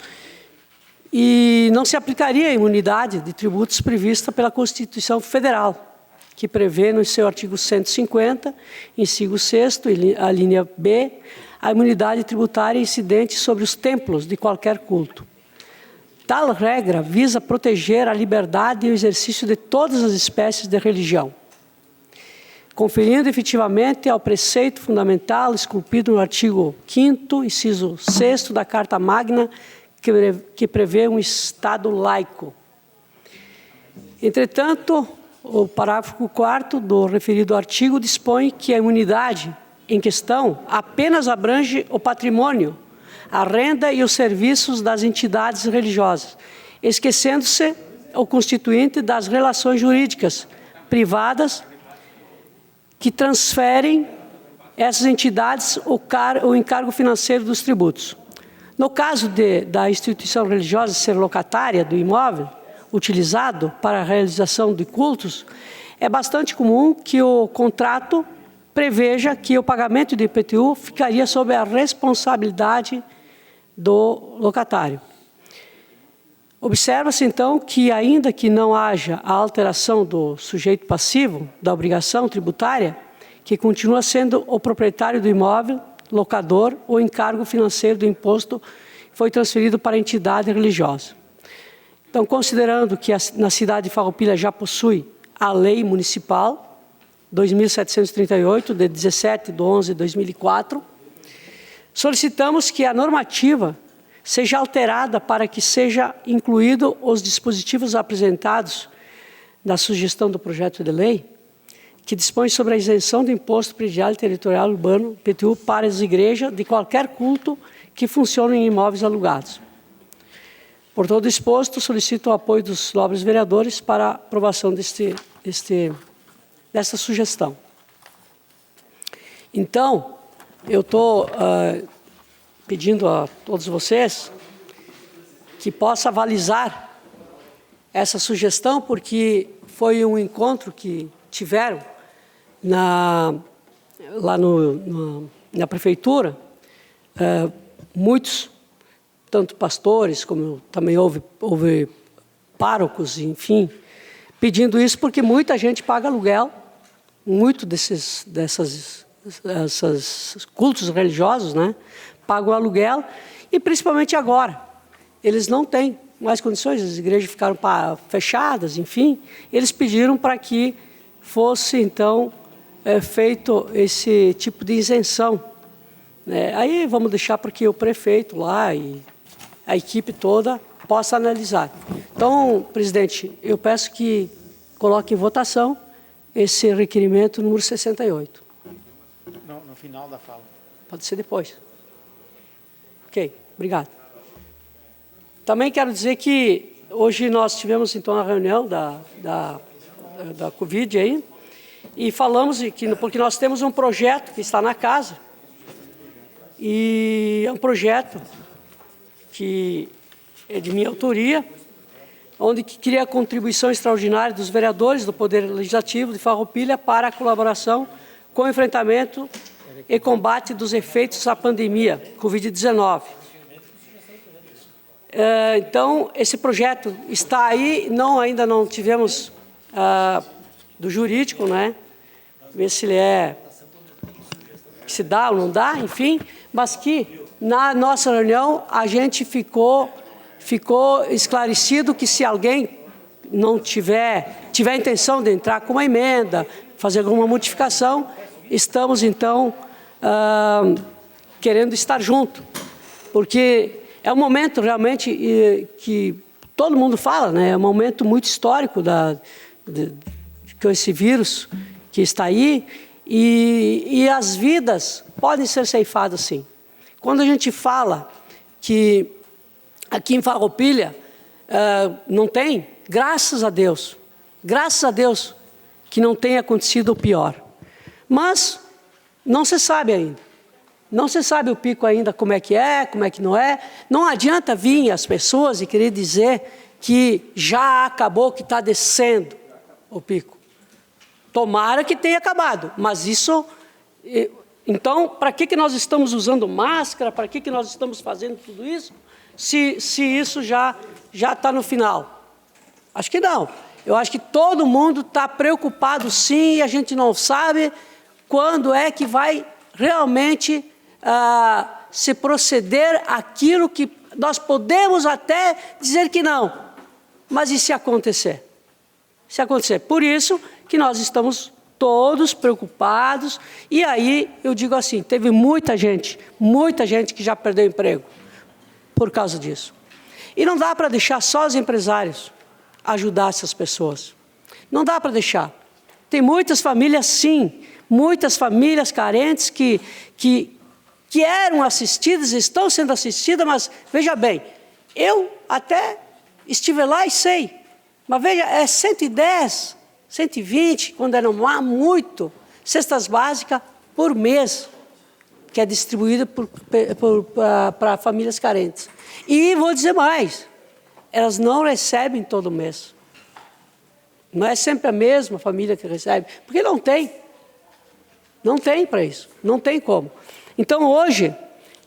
[SPEAKER 7] e não se aplicaria a imunidade de tributos prevista pela Constituição Federal, que prevê no seu artigo 150, inciso 6º, a linha B, a imunidade tributária incidente sobre os templos de qualquer culto. Tal regra visa proteger a liberdade e o exercício de todas as espécies de religião, conferindo efetivamente ao preceito fundamental esculpido no artigo 5º, inciso 6º da Carta Magna, que prevê um Estado laico. Entretanto, o parágrafo 4º do referido artigo dispõe que a imunidade em questão apenas abrange o patrimônio, a renda e os serviços das entidades religiosas, esquecendo-se o constituinte das relações jurídicas privadas que transferem essas entidades o encargo financeiro dos tributos. No caso da instituição religiosa ser locatária do imóvel utilizado para a realização de cultos, é bastante comum que o contrato preveja que o pagamento de IPTU ficaria sob a responsabilidade do locatário. Observa-se, então, que ainda que não haja a alteração do sujeito passivo da obrigação tributária, que continua sendo o proprietário do imóvel, locador, o encargo financeiro do imposto foi transferido para a entidade religiosa. Então, considerando que na cidade de Farroupilha já possui a lei municipal 2.738, de 17/11/2004, solicitamos que a normativa seja alterada para que seja incluído os dispositivos apresentados na sugestão do projeto de lei, que dispõe sobre a isenção do imposto predial e territorial urbano, IPTU, para as igrejas de qualquer culto que funcionem em imóveis alugados. Por todo exposto, solicito o apoio dos nobres vereadores para a aprovação dessa sugestão. Então, eu estou pedindo a todos vocês que possam avalizar essa sugestão, porque foi um encontro que tiveram lá na prefeitura, muitos, tanto pastores, como também houve párocos, enfim, pedindo isso porque muita gente paga aluguel, muito desses cultos religiosos, né, pagam aluguel, e principalmente agora, eles não têm mais condições, as igrejas ficaram fechadas, enfim, eles pediram para que fosse, então, feito esse tipo de isenção. Aí vamos deixar para que o prefeito lá e a equipe toda possa analisar. Então, presidente, eu peço que coloque em votação esse requerimento número 68.
[SPEAKER 4] No final da fala.
[SPEAKER 7] Pode ser depois. Ok, obrigado. Também quero dizer que hoje nós tivemos, então, a reunião da Covid aí, e falamos porque nós temos um projeto que está na casa, e é um projeto que é de minha autoria, onde cria a contribuição extraordinária dos vereadores do Poder Legislativo de Farroupilha para a colaboração com o enfrentamento e combate dos efeitos da pandemia Covid-19. Então, esse projeto está aí, ainda não tivemos do jurídico, né? Ver se ele se dá ou não dá, enfim, mas que na nossa reunião a gente ficou esclarecido que se alguém não tiver a intenção de entrar com uma emenda, fazer alguma modificação, estamos então querendo estar junto, porque é um momento realmente que todo mundo fala, né? É um momento muito histórico com esse vírus que está aí, e as vidas podem ser ceifadas, sim. Quando a gente fala que aqui em Farroupilha não tem, graças a Deus que não tenha acontecido o pior. Mas não se sabe ainda. Não se sabe o pico ainda como é que não é. Não adianta vir as pessoas e querer dizer que já acabou, que está descendo o pico. Tomara que tenha acabado, mas isso... Então, para que nós estamos usando máscara? Para que nós estamos fazendo tudo isso? Se isso já está no final? Acho que não. Eu acho que todo mundo está preocupado, sim, e a gente não sabe quando é que vai realmente se proceder aquilo que nós podemos até dizer que não. Mas e se acontecer? Se acontecer. Por isso que nós estamos todos preocupados. E aí, eu digo assim, teve muita gente que já perdeu emprego por causa disso. E não dá para deixar só os empresários ajudar essas pessoas. Não dá para deixar. Tem muitas famílias, sim, muitas famílias carentes que eram assistidas, estão sendo assistidas, mas, veja bem, eu até estive lá e sei, mas veja, é 110, 120, quando não há muito, cestas básicas por mês, que é distribuída para famílias carentes. E vou dizer mais, elas não recebem todo mês. Não é sempre a mesma família que recebe, porque não tem. Não tem para isso, não tem como. Então, hoje,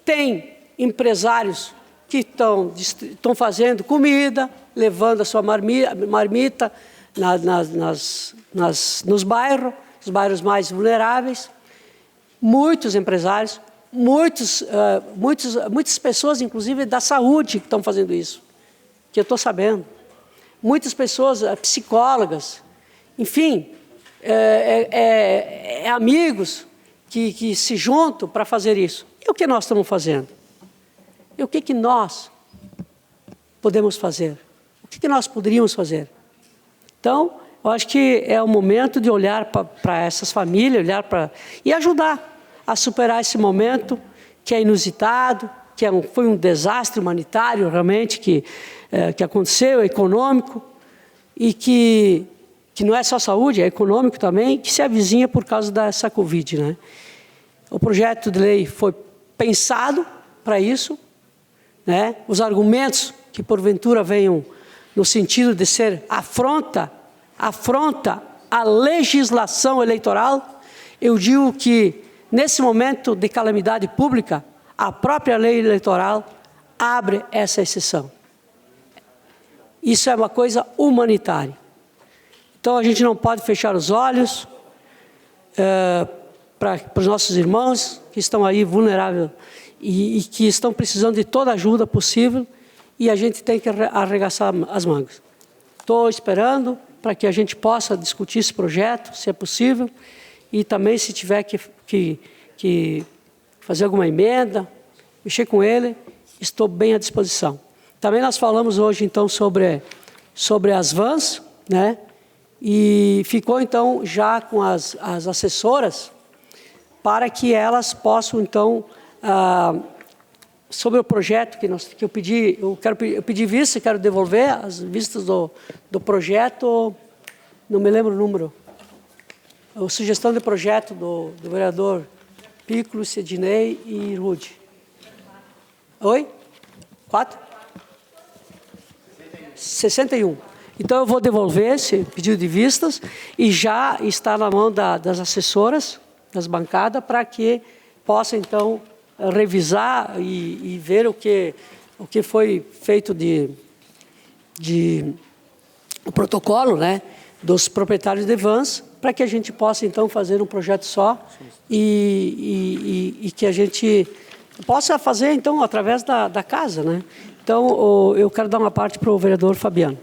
[SPEAKER 7] tem empresários que estão fazendo comida, levando a sua marmita nos bairros, os bairros mais vulneráveis. Muitos empresários, muitas pessoas, inclusive da saúde, que estão fazendo isso, que eu estou sabendo. Muitas pessoas, psicólogas, enfim, amigos que se juntam para fazer isso. E o que nós estamos fazendo? E o que nós podemos fazer? O que nós poderíamos fazer? Então, eu acho que é o momento de olhar para essas famílias, e ajudar a superar esse momento que é inusitado, foi um desastre humanitário realmente que aconteceu, econômico, e que não é só saúde, é econômico também, que se avizinha por causa dessa Covid, né? O projeto de lei foi pensado para isso, né? Os argumentos que porventura venham no sentido de ser afronta à legislação eleitoral, eu digo que nesse momento de calamidade pública, a própria lei eleitoral abre essa exceção. Isso é uma coisa humanitária. Então, a gente não pode fechar os olhos para os nossos irmãos que estão aí vulneráveis e que estão precisando de toda a ajuda possível, e a gente tem que arregaçar as mangas. Estou esperando para que a gente possa discutir esse projeto, se é possível, e também se tiver que fazer alguma emenda, mexer com ele, estou bem à disposição. Também nós falamos hoje, então, sobre as vans, né? E ficou, então, já com as assessoras, para que elas possam, então, sobre o projeto que eu pedi, eu pedi vista, quero devolver as vistas do projeto, não me lembro o número, a sugestão de projeto do vereador Piccolo, Sidney e Rude. Oi? 4? 61. Então, eu vou devolver esse pedido de vistas e já está na mão das assessoras, das bancadas, para que possa, então, revisar e ver o que foi feito o protocolo, né, dos proprietários de vans, para que a gente possa, então, fazer um projeto só e que a gente possa fazer, então, através da casa, né? Então, eu quero dar uma parte para o vereador Fabiano.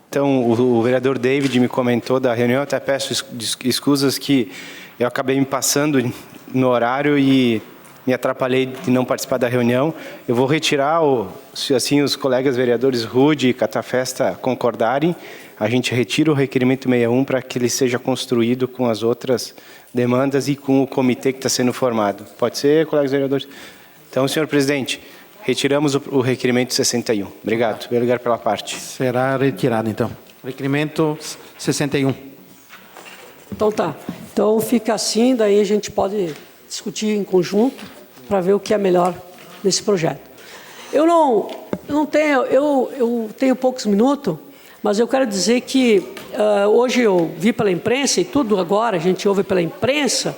[SPEAKER 5] Então, o vereador David me comentou da reunião, até peço escusas que eu acabei me passando no horário e me atrapalhei de não participar da reunião. Eu vou retirar, se assim os colegas vereadores Rude e Catafesta concordarem, a gente retira o requerimento 61 para que ele seja construído com as outras demandas e com o comitê que está sendo formado. Pode ser, colegas vereadores? Então, senhor presidente, retiramos o requerimento 61. Obrigado. Obrigado pela parte.
[SPEAKER 3] Será retirado, então. Requerimento 61.
[SPEAKER 7] Então, tá. Então, fica assim, daí a gente pode discutir em conjunto para ver o que é melhor nesse projeto. Eu tenho poucos minutos, mas eu quero dizer que hoje eu vi pela imprensa, e tudo agora a gente ouve pela imprensa,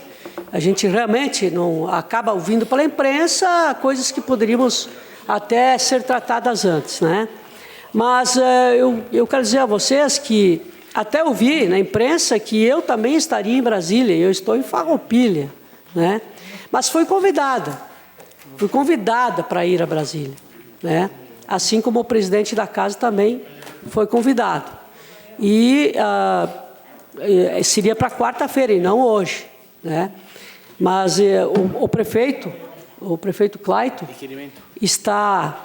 [SPEAKER 7] a gente realmente não acaba ouvindo pela imprensa coisas que poderíamos até ser tratadas antes, né? Mas eu quero dizer a vocês que até ouvi na imprensa que eu também estaria em Brasília, eu estou em Farroupilha, né? Mas fui convidada para ir a Brasília, né? Assim como o presidente da casa também foi convidado. E seria para quarta-feira e não hoje, né? Mas o prefeito Clayton está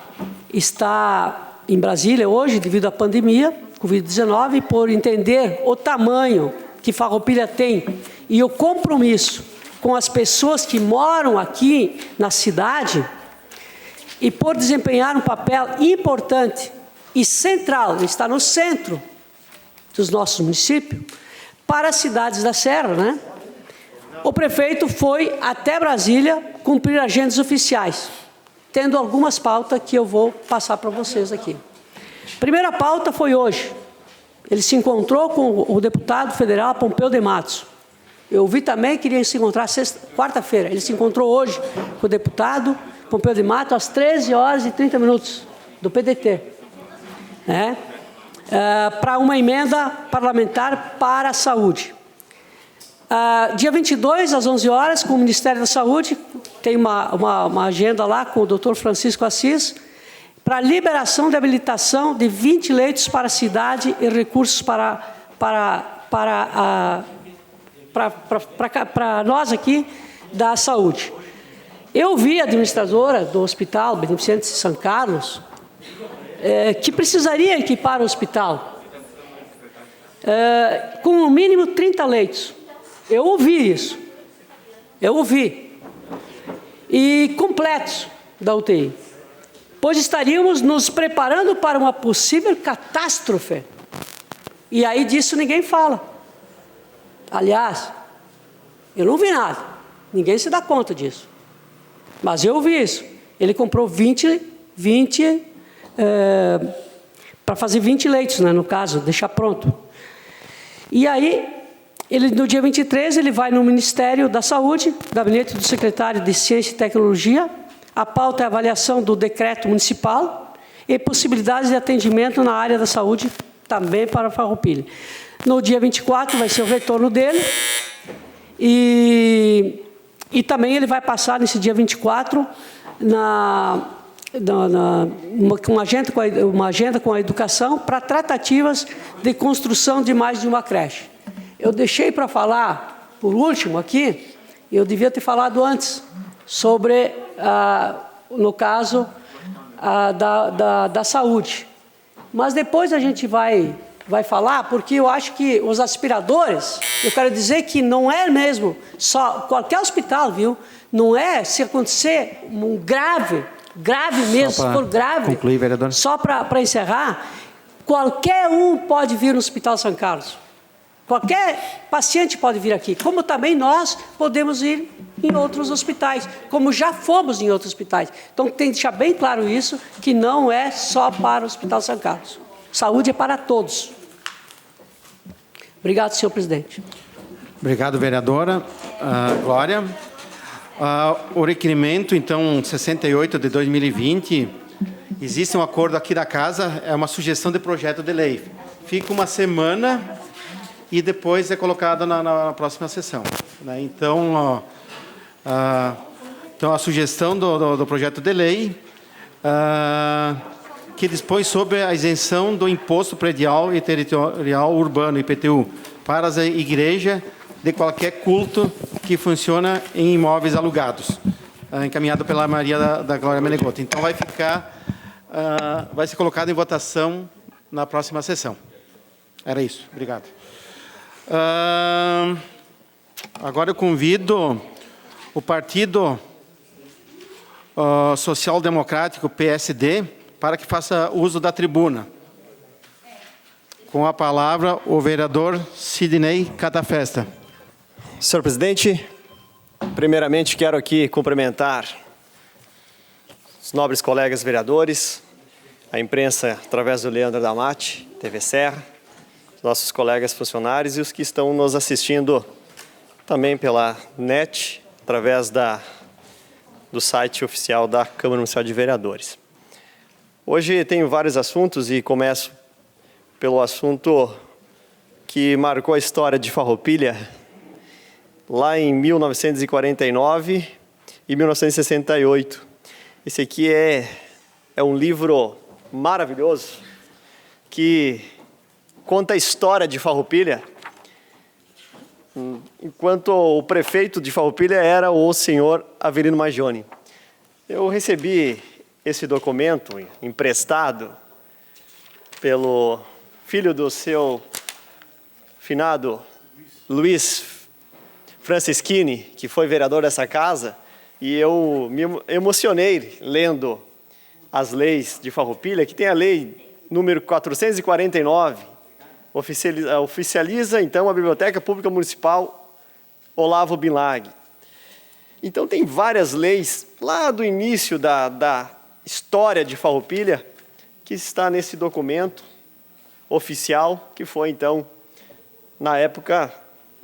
[SPEAKER 7] em Brasília hoje devido à pandemia, Covid-19, por entender o tamanho que Farroupilha tem e o compromisso com as pessoas que moram aqui na cidade e por desempenhar um papel importante e central, está no centro dos nossos municípios, para as cidades da Serra, né? O prefeito foi até Brasília cumprir agendas oficiais, tendo algumas pautas que eu vou passar para vocês aqui. Primeira pauta foi hoje. Ele se encontrou com o deputado federal Pompeu de Matos. Eu vi também que iria se encontrar quarta-feira. Ele se encontrou hoje com o deputado Pompeu de Matos às 13h30 do PDT, né? Para uma emenda parlamentar para a saúde. Dia 22, às 11 horas, com o Ministério da Saúde, tem uma agenda lá com o Dr. Francisco Assis, para liberação de habilitação de 20 leitos para a cidade e recursos para nós aqui da saúde. Eu vi a administradora do Hospital Beneficente São Carlos que precisaria equipar o hospital com no mínimo 30 leitos. Eu ouvi isso. E completos da UTI. Pois estaríamos nos preparando para uma possível catástrofe. E aí disso ninguém fala. Aliás, eu não vi nada. Ninguém se dá conta disso. Mas eu ouvi isso. Ele comprou 20 para fazer 20 leitos, né, no caso, deixar pronto. E aí, no dia 23, ele vai no Ministério da Saúde, gabinete do secretário de Ciência e Tecnologia. A pauta é a avaliação do decreto municipal e possibilidades de atendimento na área da saúde, também para Farroupilha. No dia 24 vai ser o retorno dele. E também ele vai passar nesse dia 24 uma agenda com a educação para tratativas de construção de mais de uma creche. Eu deixei para falar, por último aqui, eu devia ter falado antes, sobre, no caso, da saúde. Mas depois a gente vai falar, porque eu acho que os aspiradores, eu quero dizer que não é mesmo só qualquer hospital, viu? Não é se acontecer um grave mesmo, se for grave.
[SPEAKER 3] Concluir, vereador.
[SPEAKER 7] Só para encerrar, qualquer um pode vir no Hospital São Carlos. Qualquer paciente pode vir aqui, como também nós podemos ir em outros hospitais, como já fomos em outros hospitais. Então, tem que deixar bem claro isso, que não é só para o Hospital São Carlos. Saúde é para todos. Obrigado, senhor presidente.
[SPEAKER 3] Obrigado, vereadora. Glória. O requerimento, então, 68 de 2020, existe um acordo aqui da casa, é uma sugestão de projeto de lei. Fica uma semana e depois é colocada na próxima sessão, né? Então, a sugestão do projeto de lei que dispõe sobre a isenção do imposto predial e territorial urbano, IPTU, para as igrejas de qualquer culto que funciona em imóveis alugados, encaminhado pela Maria da Glória Menegotto. Então, vai ser colocado em votação na próxima sessão. Era isso. Obrigado. Agora eu convido o Partido Social Democrático, PSD, para que faça uso da tribuna. Com a palavra, o vereador Sidney Catafesta.
[SPEAKER 8] senhor presidente, primeiramente quero aqui cumprimentar os nobres colegas vereadores, a imprensa através do Leandro Damati, TV Serra, nossos colegas funcionários e os que estão nos assistindo também pela net, através do site oficial da Câmara Municipal de Vereadores. Hoje tenho vários assuntos e começo pelo assunto que marcou a história de Farroupilha lá em 1949 e 1968. Esse aqui é um livro maravilhoso que conta a história de Farroupilha, enquanto o prefeito de Farroupilha era o senhor Avelino Maggioni. Eu recebi esse documento emprestado pelo filho do seu finado Luiz Francischini, que foi vereador dessa casa, e eu me emocionei lendo as leis de Farroupilha, que tem a lei número 449, oficializa então a Biblioteca Pública Municipal Olavo Bilag. Então tem várias leis lá do início da história de Farroupilha que está nesse documento oficial que foi então, na época,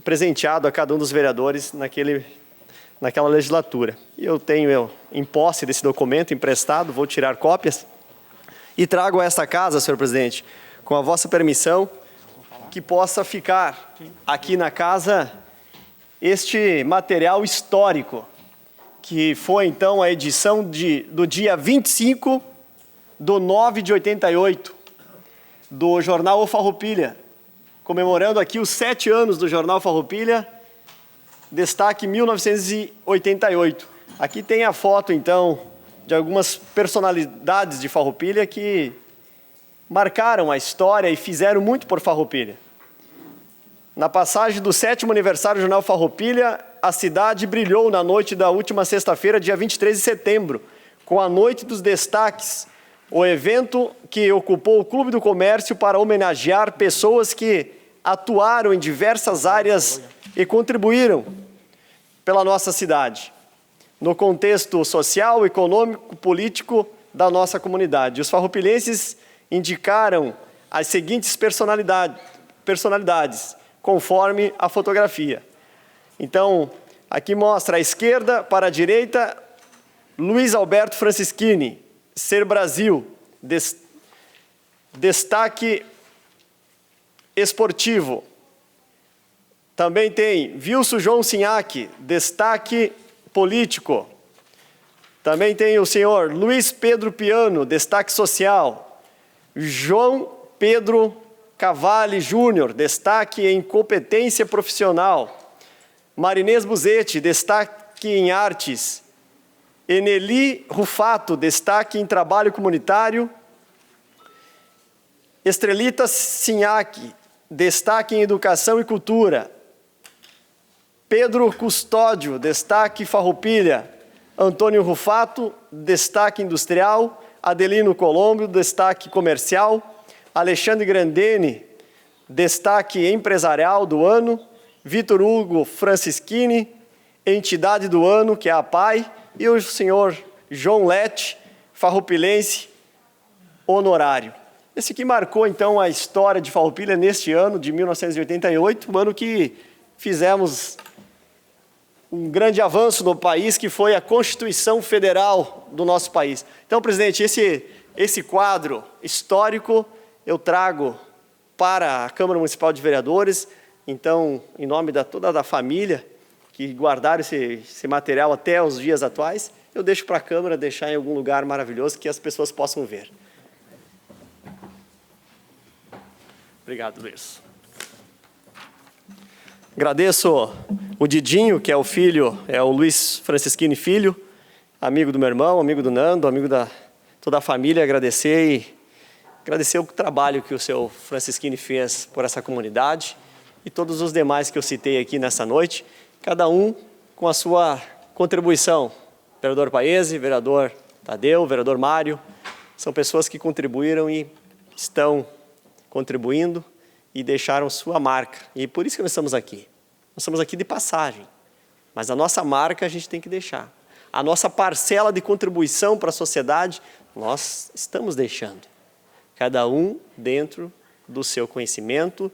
[SPEAKER 8] presenteado a cada um dos vereadores naquela legislatura. E eu tenho em posse desse documento emprestado, vou tirar cópias e trago a esta casa, senhor presidente, com a vossa permissão, que possa ficar aqui na casa este material histórico, que foi então a edição do dia 25/9/88, do jornal O Farroupilha, comemorando aqui os 7 anos do jornal Farroupilha, destaque 1988. Aqui tem a foto, então, de algumas personalidades de Farroupilha que marcaram a história e fizeram muito por Farroupilha. Na passagem do 7º aniversário do jornal Farroupilha, a cidade brilhou na noite da última sexta-feira, dia 23 de setembro, com a Noite dos Destaques, o evento que ocupou o Clube do Comércio para homenagear pessoas que atuaram em diversas áreas e contribuíram pela nossa cidade, no contexto social, econômico, político da nossa comunidade. Os farroupilhenses indicaram as seguintes personalidades, conforme a fotografia. Então, aqui mostra à esquerda para a direita, Luiz Alberto Francischini, Ser Brasil, destaque esportivo. Também tem Wilson João Sinhac, destaque político. Também tem o senhor Luiz Pedro Piano, destaque social. João Pedro Cavalli Júnior, destaque em competência profissional. Marinês Buzetti, destaque em artes. Eneli Rufato, destaque em trabalho comunitário. Estrelita Sinhac, destaque em educação e cultura. Pedro Custódio, destaque Farroupilha. Antônio Rufato, destaque industrial. Adelino Colombo, destaque comercial. Alexandre Grandene, destaque empresarial do ano. Vitor Hugo Francischini, entidade do ano, que é a APAI. E o senhor João Lete, farroupilense, honorário. Esse que marcou, então, a história de Farroupilha neste ano de 1988, um ano que fizemos um grande avanço no país, que foi a Constituição Federal do nosso país. Então, presidente, esse quadro histórico eu trago para a Câmara Municipal de Vereadores, então, em nome de toda a família, que guardaram esse material até os dias atuais, eu deixo para a Câmara deixar em algum lugar maravilhoso que as pessoas possam ver. Obrigado, Luiz. Agradeço o Didinho, que é o filho, é o Luiz Francischini filho, amigo do meu irmão, amigo do Nando, amigo da toda a família, agradecer o trabalho que o seu Francischini fez por essa comunidade e todos os demais que eu citei aqui nessa noite, cada um com a sua contribuição. Vereador Paese, vereador Tadeu, vereador Mário, são pessoas que contribuíram e estão contribuindo e deixaram sua marca. E por isso que nós estamos aqui. Nós estamos aqui de passagem, mas a nossa marca a gente tem que deixar. A nossa parcela de contribuição para a sociedade, nós estamos deixando. Cada um dentro do seu conhecimento,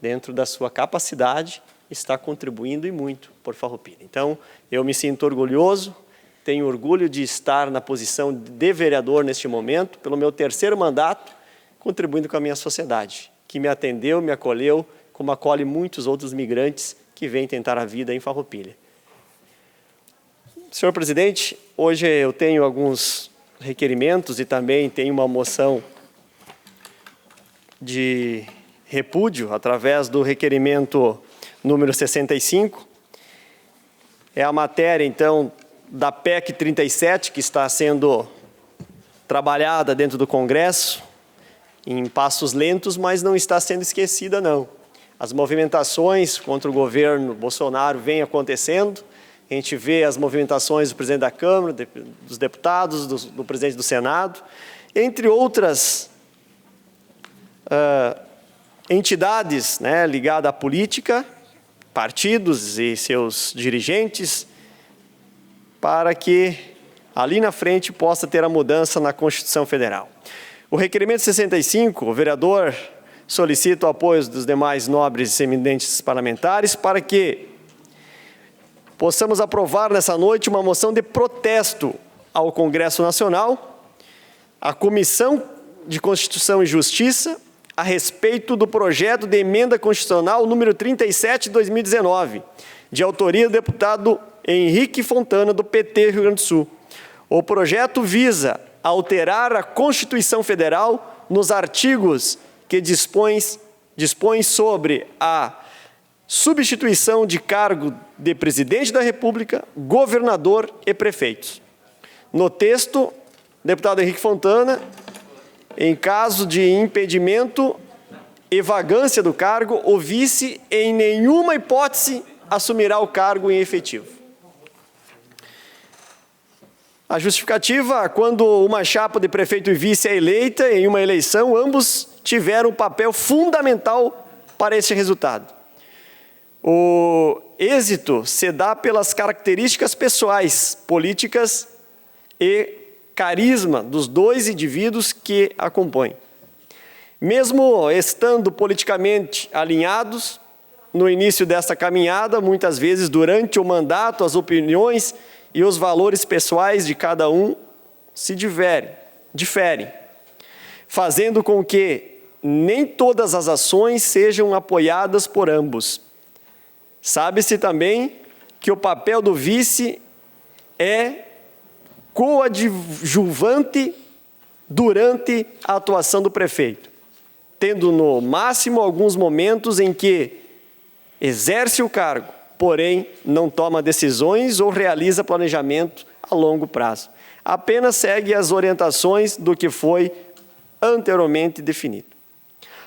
[SPEAKER 8] dentro da sua capacidade, está contribuindo e muito por Farroupilha. Então, eu me sinto orgulhoso, tenho orgulho de estar na posição de vereador neste momento, pelo meu 3º mandato, contribuindo com a minha sociedade, que me atendeu, me acolheu, como acolhe muitos outros migrantes que vêm tentar a vida em Farroupilha. Senhor presidente, hoje eu tenho alguns requerimentos e também tenho uma moção de repúdio através do requerimento número 65. É a matéria, então, da PEC 37, que está sendo trabalhada dentro do Congresso, em passos lentos, mas não está sendo esquecida, não. As movimentações contra o governo Bolsonaro vêm acontecendo. A gente vê as movimentações do presidente da Câmara, dos deputados, do presidente do Senado, entre outras entidades, né, ligadas à política, partidos e seus dirigentes, para que ali na frente possa ter a mudança na Constituição Federal. O requerimento 65, o vereador solicita o apoio dos demais nobres e eminentes parlamentares para que possamos aprovar nessa noite uma moção de protesto ao Congresso Nacional, à Comissão de Constituição e Justiça, a respeito do projeto de emenda constitucional número 37 de 2019, de autoria do deputado Henrique Fontana, do PT Rio Grande do Sul. O projeto visa alterar a Constituição Federal nos artigos que dispõem sobre a substituição de cargo de presidente da República, governador e prefeitos. No texto, o deputado Henrique Fontana, em caso de impedimento e vagância do cargo, o vice, em nenhuma hipótese, assumirá o cargo em efetivo. A justificativa, quando uma chapa de prefeito e vice é eleita em uma eleição, ambos tiveram um papel fundamental para esse resultado. O êxito se dá pelas características pessoais, políticas e carisma dos dois indivíduos que a compõem. Mesmo estando politicamente alinhados, no início desta caminhada, muitas vezes durante o mandato, as opiniões e os valores pessoais de cada um se diferem, fazendo com que nem todas as ações sejam apoiadas por ambos. Sabe-se também que o papel do vice é coadjuvante durante a atuação do prefeito, tendo no máximo alguns momentos em que exerce o cargo, porém não toma decisões ou realiza planejamento a longo prazo. Apenas segue as orientações do que foi anteriormente definido.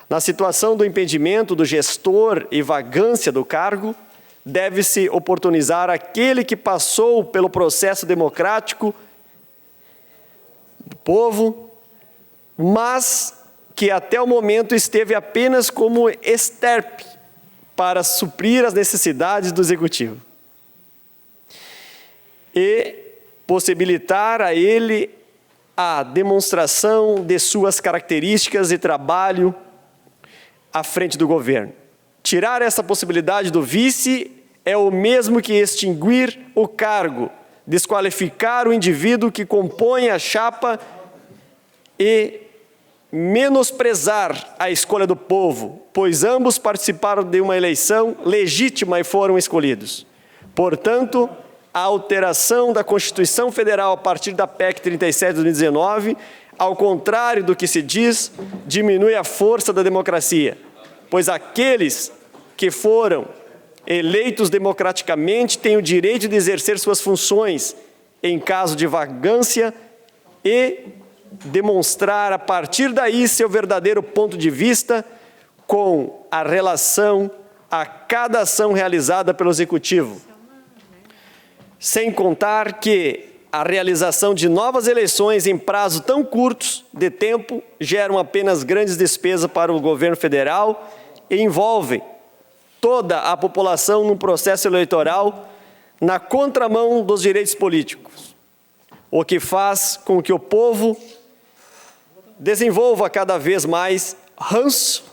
[SPEAKER 8] Na situação do impedimento do gestor e vagância do cargo, deve-se oportunizar aquele que passou pelo processo democrático do povo, mas que até o momento esteve apenas como esterpe para suprir as necessidades do Executivo e possibilitar a ele a demonstração de suas características e trabalho à frente do governo. Tirar essa possibilidade do vice é o mesmo que extinguir o cargo, desqualificar o indivíduo que compõe a chapa e menosprezar a escolha do povo, pois ambos participaram de uma eleição legítima e foram escolhidos. Portanto, a alteração da Constituição Federal a partir da PEC 37 de 2019, ao contrário do que se diz, diminui a força da democracia, pois aqueles que foram eleitos democraticamente têm o direito de exercer suas funções em caso de vagância e demonstrar a partir daí seu verdadeiro ponto de vista com a relação a cada ação realizada pelo Executivo. Sem contar que a realização de novas eleições em prazo tão curtos de tempo geram apenas grandes despesas para o governo federal e envolvem toda a população num processo eleitoral na contramão dos direitos políticos, o que faz com que o povo desenvolva cada vez mais ranço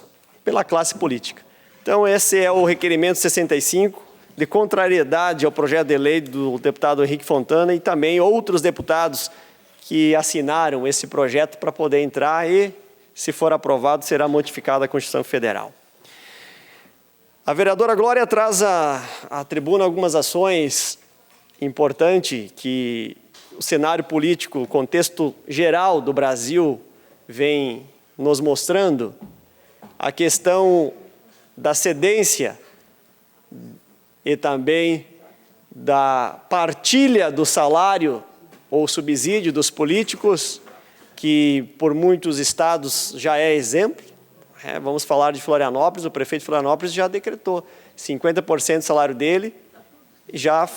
[SPEAKER 8] pela classe política. Então, esse é o requerimento 65, de contrariedade ao projeto de lei do deputado Henrique Fontana e também outros deputados que assinaram esse projeto para poder entrar e, se for aprovado, será modificada a Constituição Federal. A vereadora Glória traz à tribuna algumas ações importantes que o cenário político, o contexto geral do Brasil vem nos mostrando. A questão da cedência e também da partilha do salário ou subsídio dos políticos, que por muitos estados já é exemplo. Vamos falar de Florianópolis, o prefeito de Florianópolis já decretou 50% do salário dele, já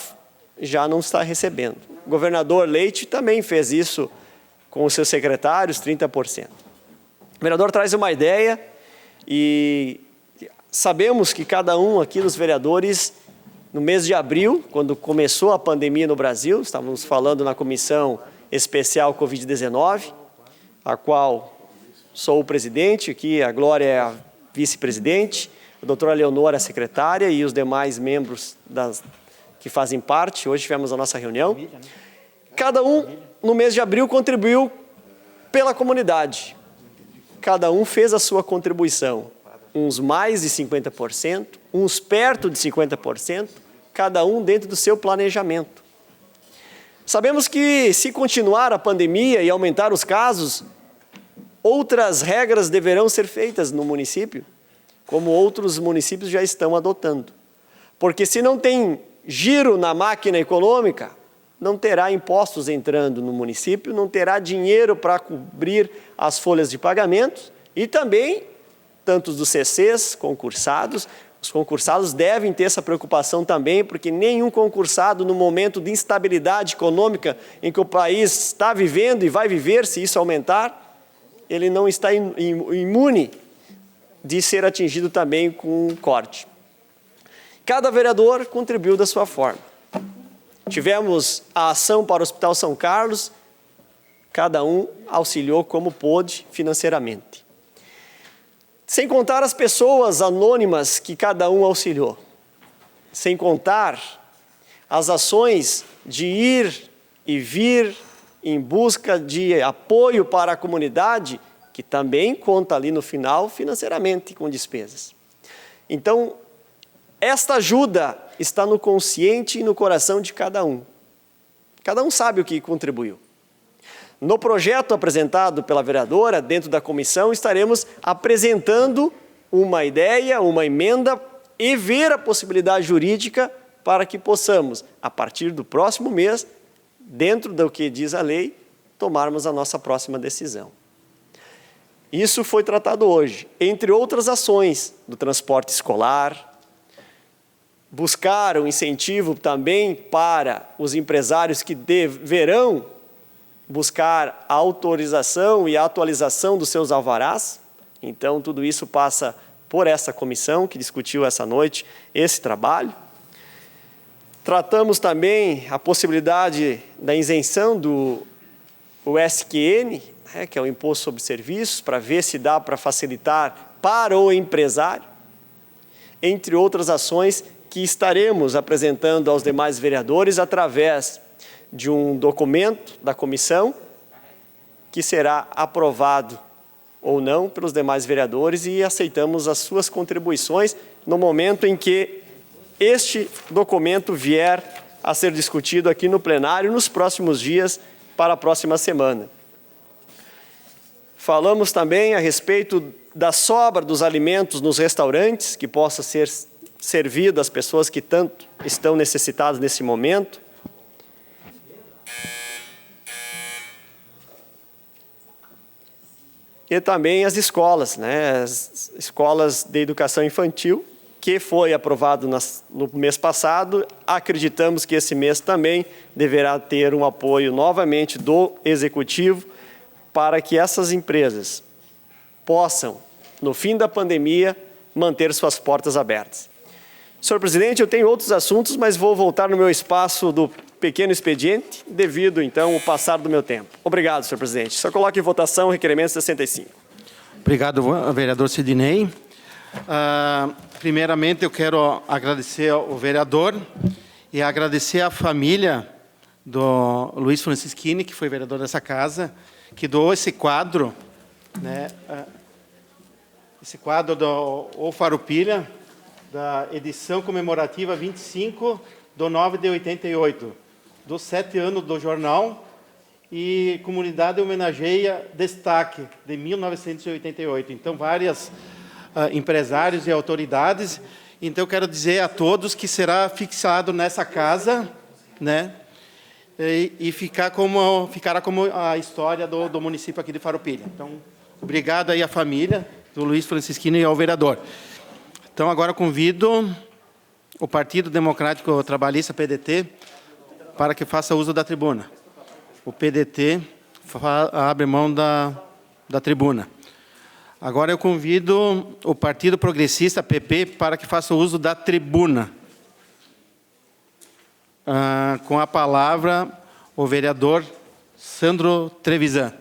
[SPEAKER 8] não está recebendo. O governador Leite também fez isso com os seus secretários, 30%. O vereador traz uma ideia e sabemos que cada um aqui dos vereadores, no mês de abril, quando começou a pandemia no Brasil, estávamos falando na Comissão Especial Covid-19, a qual sou o presidente, aqui a Glória é a vice-presidente, a doutora Leonora é a secretária e os demais membros que fazem parte. Hoje tivemos a nossa reunião. Cada um, no mês de abril, contribuiu pela comunidade. Cada um fez a sua contribuição. Uns mais de 50%, uns perto de 50%, cada um dentro do seu planejamento. Sabemos que, se continuar a pandemia e aumentar os casos, outras regras deverão ser feitas no município, como outros municípios já estão adotando. Porque se não tem giro na máquina econômica, não terá impostos entrando no município, não terá dinheiro para cobrir as folhas de pagamento e também, tanto dos CCs, concursados, os concursados devem ter essa preocupação também, porque nenhum concursado, no momento de instabilidade econômica em que o país está vivendo e vai viver, se isso aumentar, ele não está imune de ser atingido também com um corte. Cada vereador contribuiu da sua forma. Tivemos a ação para o Hospital São Carlos, cada um auxiliou como pôde financeiramente. Sem contar as pessoas anônimas que cada um auxiliou. Sem contar as ações de ir e vir em busca de apoio para a comunidade, que também conta ali no final financeiramente com despesas. Então, esta ajuda está no consciente e no coração de cada um. Cada um sabe o que contribuiu. No projeto apresentado pela vereadora, dentro da comissão, estaremos apresentando uma ideia, uma emenda e ver a possibilidade jurídica para que possamos, a partir do próximo mês, dentro do que diz a lei, tomarmos a nossa próxima decisão. Isso foi tratado hoje, entre outras ações do transporte escolar, buscar um incentivo também para os empresários que deverão buscar a autorização e a atualização dos seus alvarás. Então, tudo isso passa por essa comissão que discutiu essa noite esse trabalho. Tratamos também a possibilidade da isenção do USQN, que é o Imposto sobre Serviços, para ver se dá para facilitar para o empresário, entre outras ações que estaremos apresentando aos demais vereadores através de um documento da comissão que será aprovado ou não pelos demais vereadores e aceitamos as suas contribuições no momento em que este documento vier a ser discutido aqui no plenário nos próximos dias para a próxima semana. Falamos também a respeito da sobra dos alimentos nos restaurantes, que possa ser servido às pessoas que tanto estão necessitadas nesse momento. E também as escolas, as escolas de educação infantil, que foi aprovado no mês passado. Acreditamos que esse mês também deverá ter um apoio novamente do Executivo para que essas empresas possam, no fim da pandemia, manter suas portas abertas. Senhor presidente, eu tenho outros assuntos, mas vou voltar no meu espaço do pequeno expediente, devido, então, ao passar do meu tempo. Obrigado, senhor presidente. Só coloque em votação o requerimento 65.
[SPEAKER 3] Obrigado, vereador Sidnei. Primeiramente, eu quero agradecer ao vereador e agradecer à família do Luiz Francisquini, que foi vereador dessa casa, que doou esse quadro, né, esse quadro do O Farroupilha, da edição comemorativa 25/9/88, dos 7 anos do jornal, e comunidade homenageia Destaque, de 1988. Então, várias empresários e autoridades. Então, eu quero dizer a todos que será fixado nessa casa, né, e ficará como a história do município aqui de Farroupilha. Então, obrigado aí à família do Luiz Francisquini e ao vereador. Então, agora convido o Partido Democrático Trabalhista, PDT, para que faça uso da tribuna. O PDT abre mão da tribuna. Agora eu convido o Partido Progressista, PP, para que faça uso da tribuna. Com a palavra, o vereador Sandro Trevisan.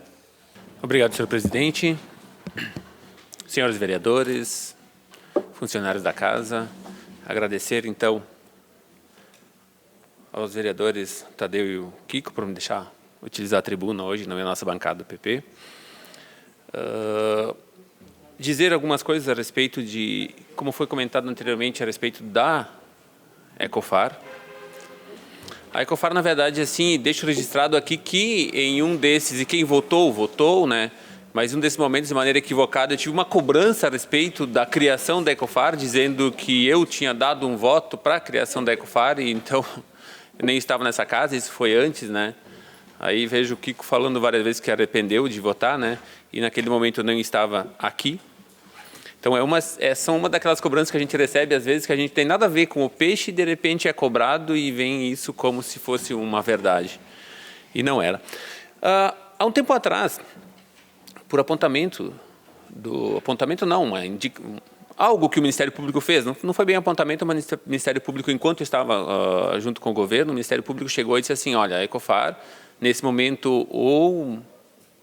[SPEAKER 9] Obrigado, senhor presidente. Senhores vereadores, funcionários da casa, agradecer, então, aos vereadores Tadeu e o Kiko por me deixar utilizar a tribuna hoje, não é a nossa bancada do PP. Dizer algumas coisas a respeito de, como foi comentado anteriormente, a respeito da Ecofar. A Ecofar, na verdade, assim, deixo registrado aqui que em um desses, e quem votou, né? Mas em um desses momentos, de maneira equivocada, eu tive uma cobrança a respeito da criação da Ecofar, dizendo que eu tinha dado um voto para a criação da Ecofar, e então eu nem estava nessa casa, isso foi antes, né? Aí vejo o Kiko falando várias vezes que arrependeu de votar, né? E naquele momento eu não estava aqui. Então são uma daquelas cobranças que a gente recebe às vezes que a gente tem nada a ver com o peixe e de repente é cobrado e vem isso como se fosse uma verdade. E não era. Há um tempo atrás, por algo que o Ministério Público fez, não foi bem apontamento, mas o Ministério Público, enquanto eu estava junto com o governo, o Ministério Público chegou e disse assim, olha, a Ecofar, nesse momento, ou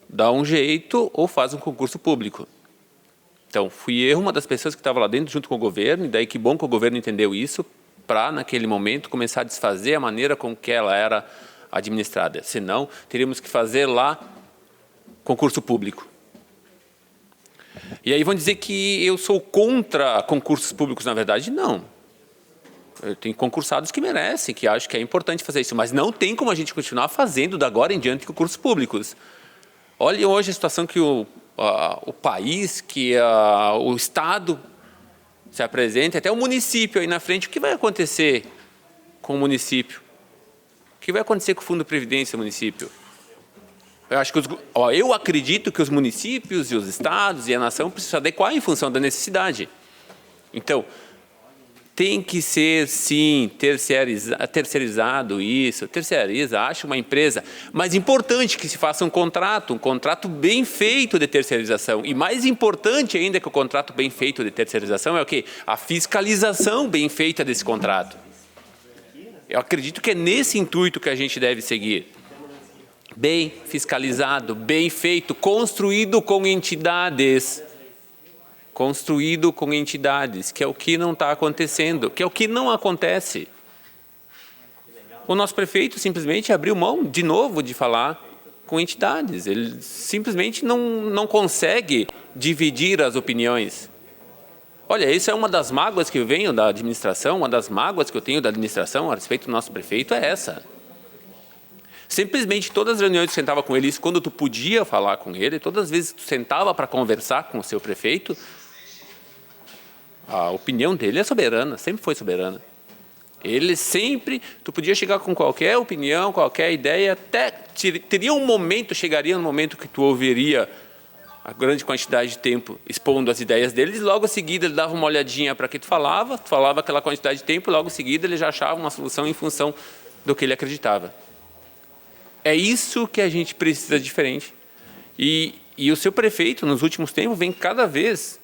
[SPEAKER 9] dá um jeito ou faz um concurso público. Então, fui eu uma das pessoas que estava lá dentro junto com o governo, e daí que bom que o governo entendeu isso, para, naquele momento, começar a desfazer a maneira com que ela era administrada. Senão, teríamos que fazer lá concurso público. E aí vão dizer que eu sou contra concursos públicos, na verdade, não. Eu tenho concursados que merecem, que acho que é importante fazer isso, mas não tem como a gente continuar fazendo, da agora em diante, concursos públicos. Olha hoje a situação que o país, que o Estado se apresenta, até o município aí na frente. O que vai acontecer com o município? O que vai acontecer com o Fundo de Previdência do município? Eu acredito que os municípios e os estados e a nação precisam se adequar em função da necessidade. Então, tem que ser, sim, terceirizado isso, terceiriza, acha uma empresa, mas importante que se faça um contrato bem feito de terceirização. E mais importante ainda que o contrato bem feito de terceirização é o quê? A fiscalização bem feita desse contrato. Eu acredito que é nesse intuito que a gente deve seguir. Bem fiscalizado, bem feito, construído com entidades. Que é o que não está acontecendo, que é o que não acontece. O nosso prefeito simplesmente abriu mão, de novo, de falar com entidades. Ele simplesmente não consegue dividir as opiniões. Olha, isso é uma das mágoas que eu venho da administração, uma das mágoas que eu tenho da administração a respeito do nosso prefeito é essa. Simplesmente todas as reuniões que sentava com ele, isso quando tu podia falar com ele, todas as vezes que tu sentava para conversar com o seu prefeito, a opinião dele é soberana, sempre foi soberana. Ele sempre, tu podia chegar com qualquer opinião, qualquer ideia, até chegaria um momento que tu ouviria a grande quantidade de tempo expondo as ideias dele, e logo em seguida ele dava uma olhadinha para que tu falava aquela quantidade de tempo, e logo em seguida ele já achava uma solução em função do que ele acreditava. É isso que a gente precisa diferente. E o seu prefeito, nos últimos tempos, vem cada vez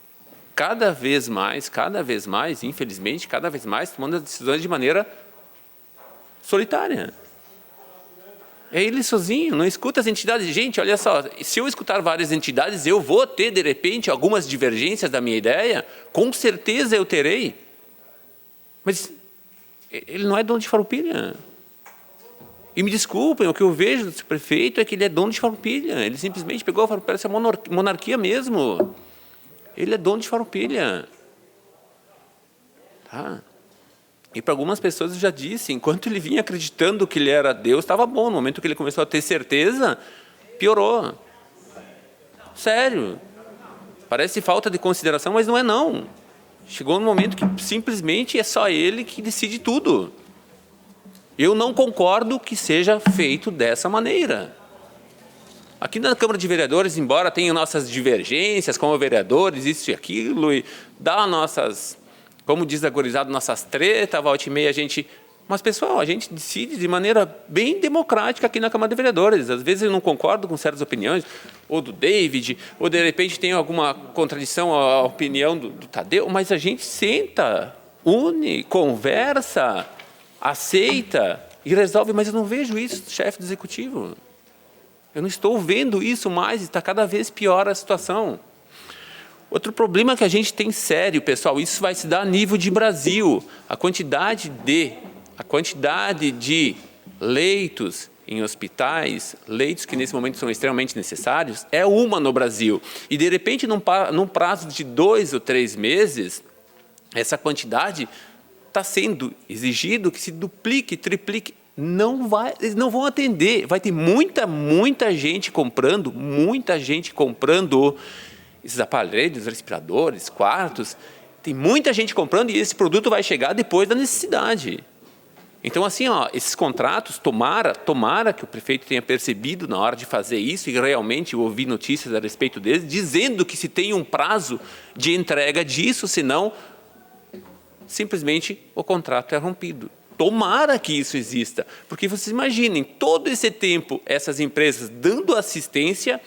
[SPEAKER 9] cada vez mais, infelizmente, cada vez mais, tomando as decisões de maneira solitária. É ele sozinho, não escuta as entidades. Gente, olha só, se eu escutar várias entidades, eu vou ter, de repente, algumas divergências da minha ideia, com certeza eu terei. Mas ele não é dono de Farroupilha. E me desculpem, o que eu vejo do prefeito é que ele é dono de Farroupilha. Ele simplesmente pegou a Farroupilha, essa monarquia mesmo. Ele é dono de Farroupilha. Tá? E para algumas pessoas eu já disse, enquanto ele vinha acreditando que ele era Deus, estava bom. No momento que ele começou a ter certeza, piorou. Sério. Parece falta de consideração, mas não é não. Chegou no momento que simplesmente é só ele que decide tudo. Eu não concordo que seja feito dessa maneira. Aqui na Câmara de Vereadores, embora tenha nossas divergências como vereadores, isso e aquilo, e dá nossas... Como diz a gurizada, nossas tretas, volta e meia a gente... Mas, pessoal, a gente decide de maneira bem democrática aqui na Câmara de Vereadores. Às vezes eu não concordo com certas opiniões, ou do David, ou de repente tem alguma contradição à opinião do Tadeu, mas a gente senta, une, conversa, aceita e resolve. Mas eu não vejo isso, chefe do Executivo. Eu não estou vendo isso mais, está cada vez pior a situação. Outro problema que a gente tem sério, pessoal, isso vai se dar a nível de Brasil. A quantidade de leitos em hospitais, leitos que nesse momento são extremamente necessários, é uma no Brasil. E, de repente, num prazo de 2 ou 3 meses, essa quantidade está sendo exigido que se duplique, triplique. Eles não vão atender. Vai ter muita gente comprando, esses aparelhos, respiradores, quartos, tem muita gente comprando e esse produto vai chegar depois da necessidade. Então, assim, ó, esses contratos, tomara que o prefeito tenha percebido na hora de fazer isso e realmente ouvir notícias a respeito deles, dizendo que se tem um prazo de entrega disso, senão simplesmente o contrato é rompido. Tomara que isso exista, porque vocês imaginem, todo esse tempo, essas empresas dando assistência,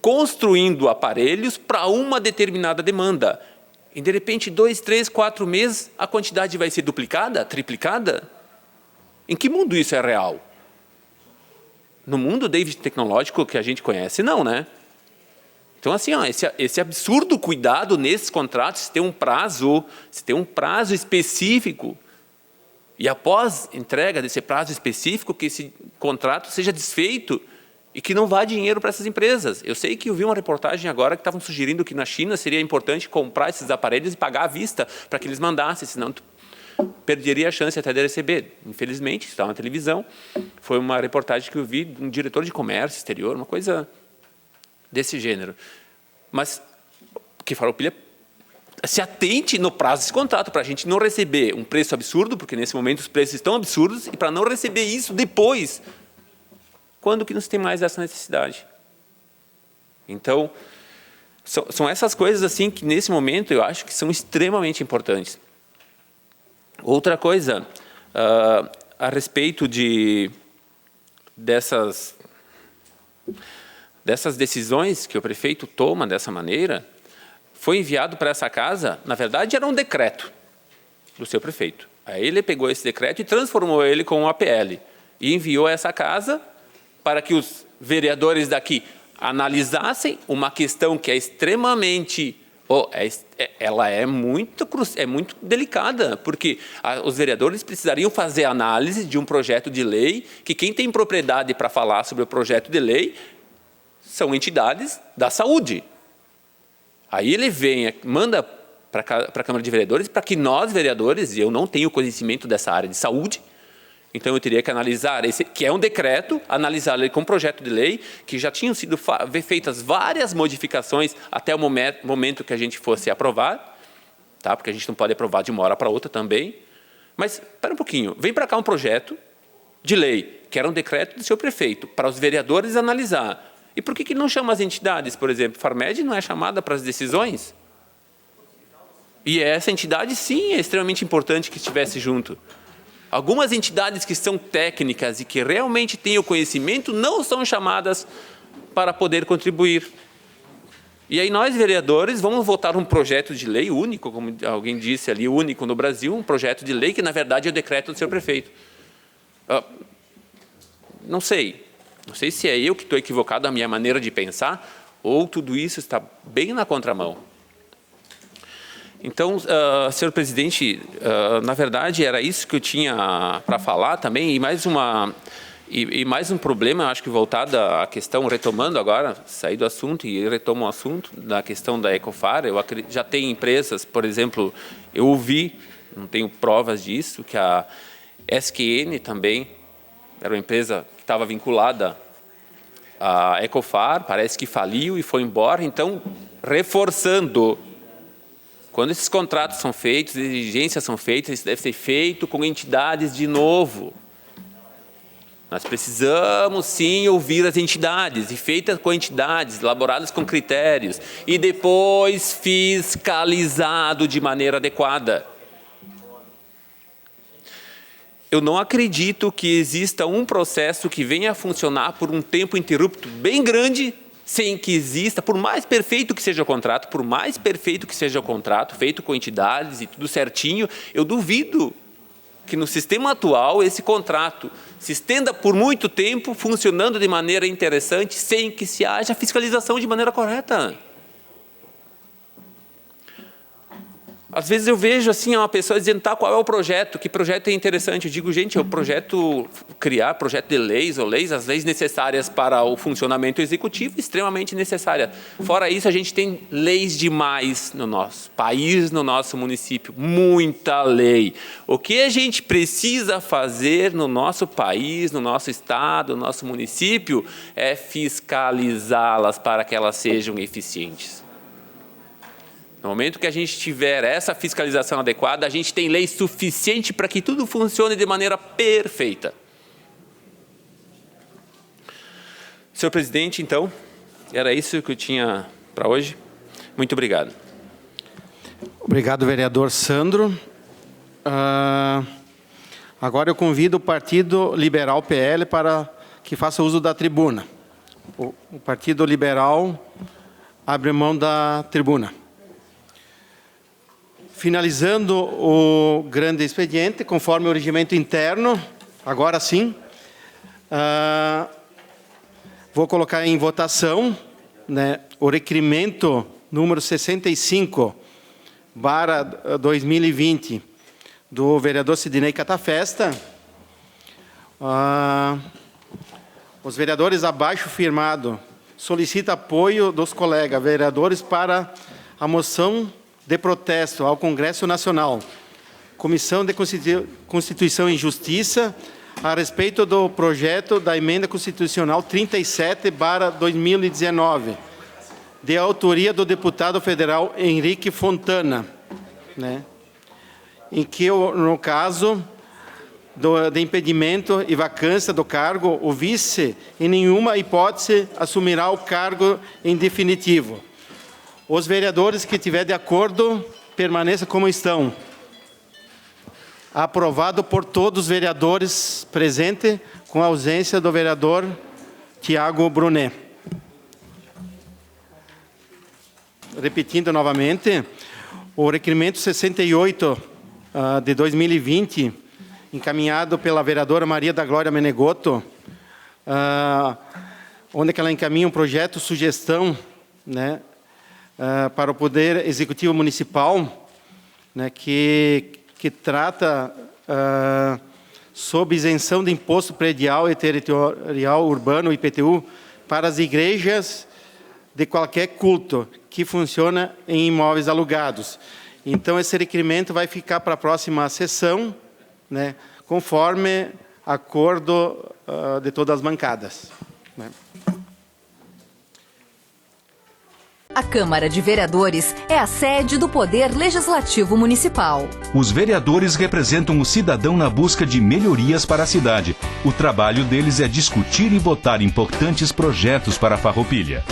[SPEAKER 9] construindo aparelhos para uma determinada demanda. E, de repente, 2, 3, 4 meses, a quantidade vai ser duplicada, triplicada? Em que mundo isso é real? No mundo, David, tecnológico que a gente conhece, não, né? Então, assim, ó, esse absurdo cuidado nesses contratos, se tem um prazo específico, e após entrega desse prazo específico, que esse contrato seja desfeito, e que não vá dinheiro para essas empresas. Eu sei que eu vi uma reportagem agora que estavam sugerindo que na China seria importante comprar esses aparelhos e pagar à vista para que eles mandassem, senão tu perderia a chance até de receber. Infelizmente, está na televisão, foi uma reportagem que eu vi de um diretor de comércio exterior, uma coisa desse gênero. Mas que Farroupilha se atente no prazo desse contrato para a gente não receber um preço absurdo, porque nesse momento os preços estão absurdos, e para não receber isso depois, quando que não se tem mais essa necessidade. Então, são essas coisas assim que, nesse momento, eu acho que são extremamente importantes. Outra coisa, a respeito dessas decisões que o prefeito toma dessa maneira, foi enviado para essa casa, na verdade, era um decreto do seu prefeito. Aí ele pegou esse decreto e transformou ele com um APL, e enviou a essa casa para que os vereadores daqui analisassem uma questão que é extremamente... ela é muito delicada, porque os vereadores precisariam fazer análise de um projeto de lei, que quem tem propriedade para falar sobre o projeto de lei são entidades da saúde. Aí ele manda para a Câmara de Vereadores para que nós, vereadores, e eu não tenho conhecimento dessa área de saúde, então eu teria que analisar esse, que é um decreto, analisar ele com um projeto de lei, que já tinham sido feitas várias modificações até o momento que a gente fosse aprovar, tá? Porque a gente não pode aprovar de uma hora para outra também. Mas, espera um pouquinho, vem para cá um projeto de lei, que era um decreto do seu prefeito, para os vereadores analisar. E por que não chama as entidades, por exemplo? Farmed não é chamada para as decisões? E essa entidade, sim, é extremamente importante que estivesse junto. Algumas entidades que são técnicas e que realmente têm o conhecimento não são chamadas para poder contribuir. E aí nós, vereadores, vamos votar um projeto de lei único, como alguém disse ali, único no Brasil, um projeto de lei que, na verdade, é o decreto do senhor prefeito. Não sei se é eu que estou equivocado na minha maneira de pensar, ou tudo isso está bem na contramão. Então, senhor presidente, na verdade, era isso que eu tinha para falar também, e mais um problema, acho que voltado à questão, retomando agora, saí do assunto e retomo o assunto, da questão da Ecofar. Eu já tem empresas, por exemplo, eu ouvi, não tenho provas disso, que a SQN também era uma empresa que estava vinculada à Ecofar, parece que faliu e foi embora. Então, reforçando, quando esses contratos são feitos, exigências são feitas, isso deve ser feito com entidades de novo. Nós precisamos, sim, ouvir as entidades, e feitas com entidades, elaboradas com critérios, e depois fiscalizado de maneira adequada. Eu não acredito que exista um processo que venha a funcionar por um tempo interrupto bem grande, sem que exista, por mais perfeito que seja o contrato, feito com entidades e tudo certinho, eu duvido que no sistema atual esse contrato se estenda por muito tempo, funcionando de maneira interessante, sem que se haja fiscalização de maneira correta. Às vezes eu vejo assim uma pessoa dizendo, tá, qual é o projeto, que projeto é interessante. Eu digo, gente, é o projeto, criar projeto de leis ou leis, as leis necessárias para o funcionamento executivo, extremamente necessárias. Fora isso, a gente tem leis demais no nosso país, no nosso município, muita lei. O que a gente precisa fazer no nosso país, no nosso estado, no nosso município, é fiscalizá-las para que elas sejam eficientes. No momento que a gente tiver essa fiscalização adequada, a gente tem lei suficiente para que tudo funcione de maneira perfeita. Senhor presidente, então, era isso que eu tinha para hoje. Muito obrigado.
[SPEAKER 3] Obrigado, vereador Sandro. Agora eu convido o Partido Liberal PL para que faça uso da tribuna. O Partido Liberal abre mão da tribuna. Finalizando o grande expediente, conforme o regimento interno, agora sim, vou colocar em votação, né, o requerimento número 65/2020 do vereador Sidnei Catafesta. Os vereadores abaixo firmado solicitam apoio dos colegas vereadores para a moção de protesto ao Congresso Nacional, Comissão de Constituição e Justiça, a respeito do projeto da Emenda Constitucional 37/2019, de autoria do deputado federal Henrique Fontana, né, em que, no caso de impedimento e vacância do cargo, o vice, em nenhuma hipótese, assumirá o cargo em definitivo. Os vereadores que estiverem de acordo, permaneçam como estão. Aprovado por todos os vereadores presentes, com a ausência do vereador Tiago Brunet. Repetindo novamente, o requerimento 68 de 2020, encaminhado pela vereadora Maria da Glória Menegotto, onde ela encaminha um projeto, sugestão, né, para o Poder Executivo Municipal, né, que trata sobre isenção de imposto predial e territorial urbano, IPTU, para as igrejas de qualquer culto que funciona em imóveis alugados. Então, esse requerimento vai ficar para a próxima sessão, né, conforme acordo de todas as bancadas, né.
[SPEAKER 1] A Câmara de Vereadores é a sede do Poder Legislativo Municipal.
[SPEAKER 2] Os vereadores representam o cidadão na busca de melhorias para a cidade. O trabalho deles é discutir e votar importantes projetos para a Farroupilha,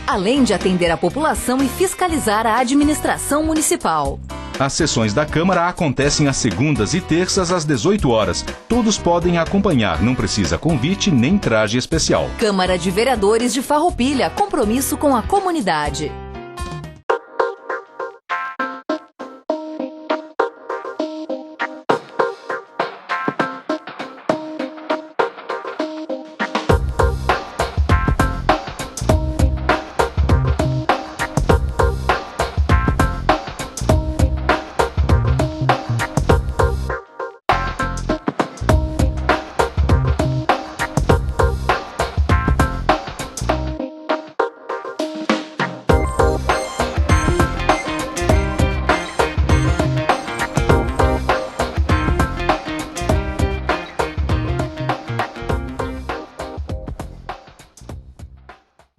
[SPEAKER 1] além de atender a população e fiscalizar a administração municipal.
[SPEAKER 2] As sessões da Câmara acontecem às segundas e terças às 18 horas. Todos podem acompanhar, não precisa convite nem traje especial.
[SPEAKER 1] Câmara de Vereadores de Farroupilha, compromisso com a comunidade.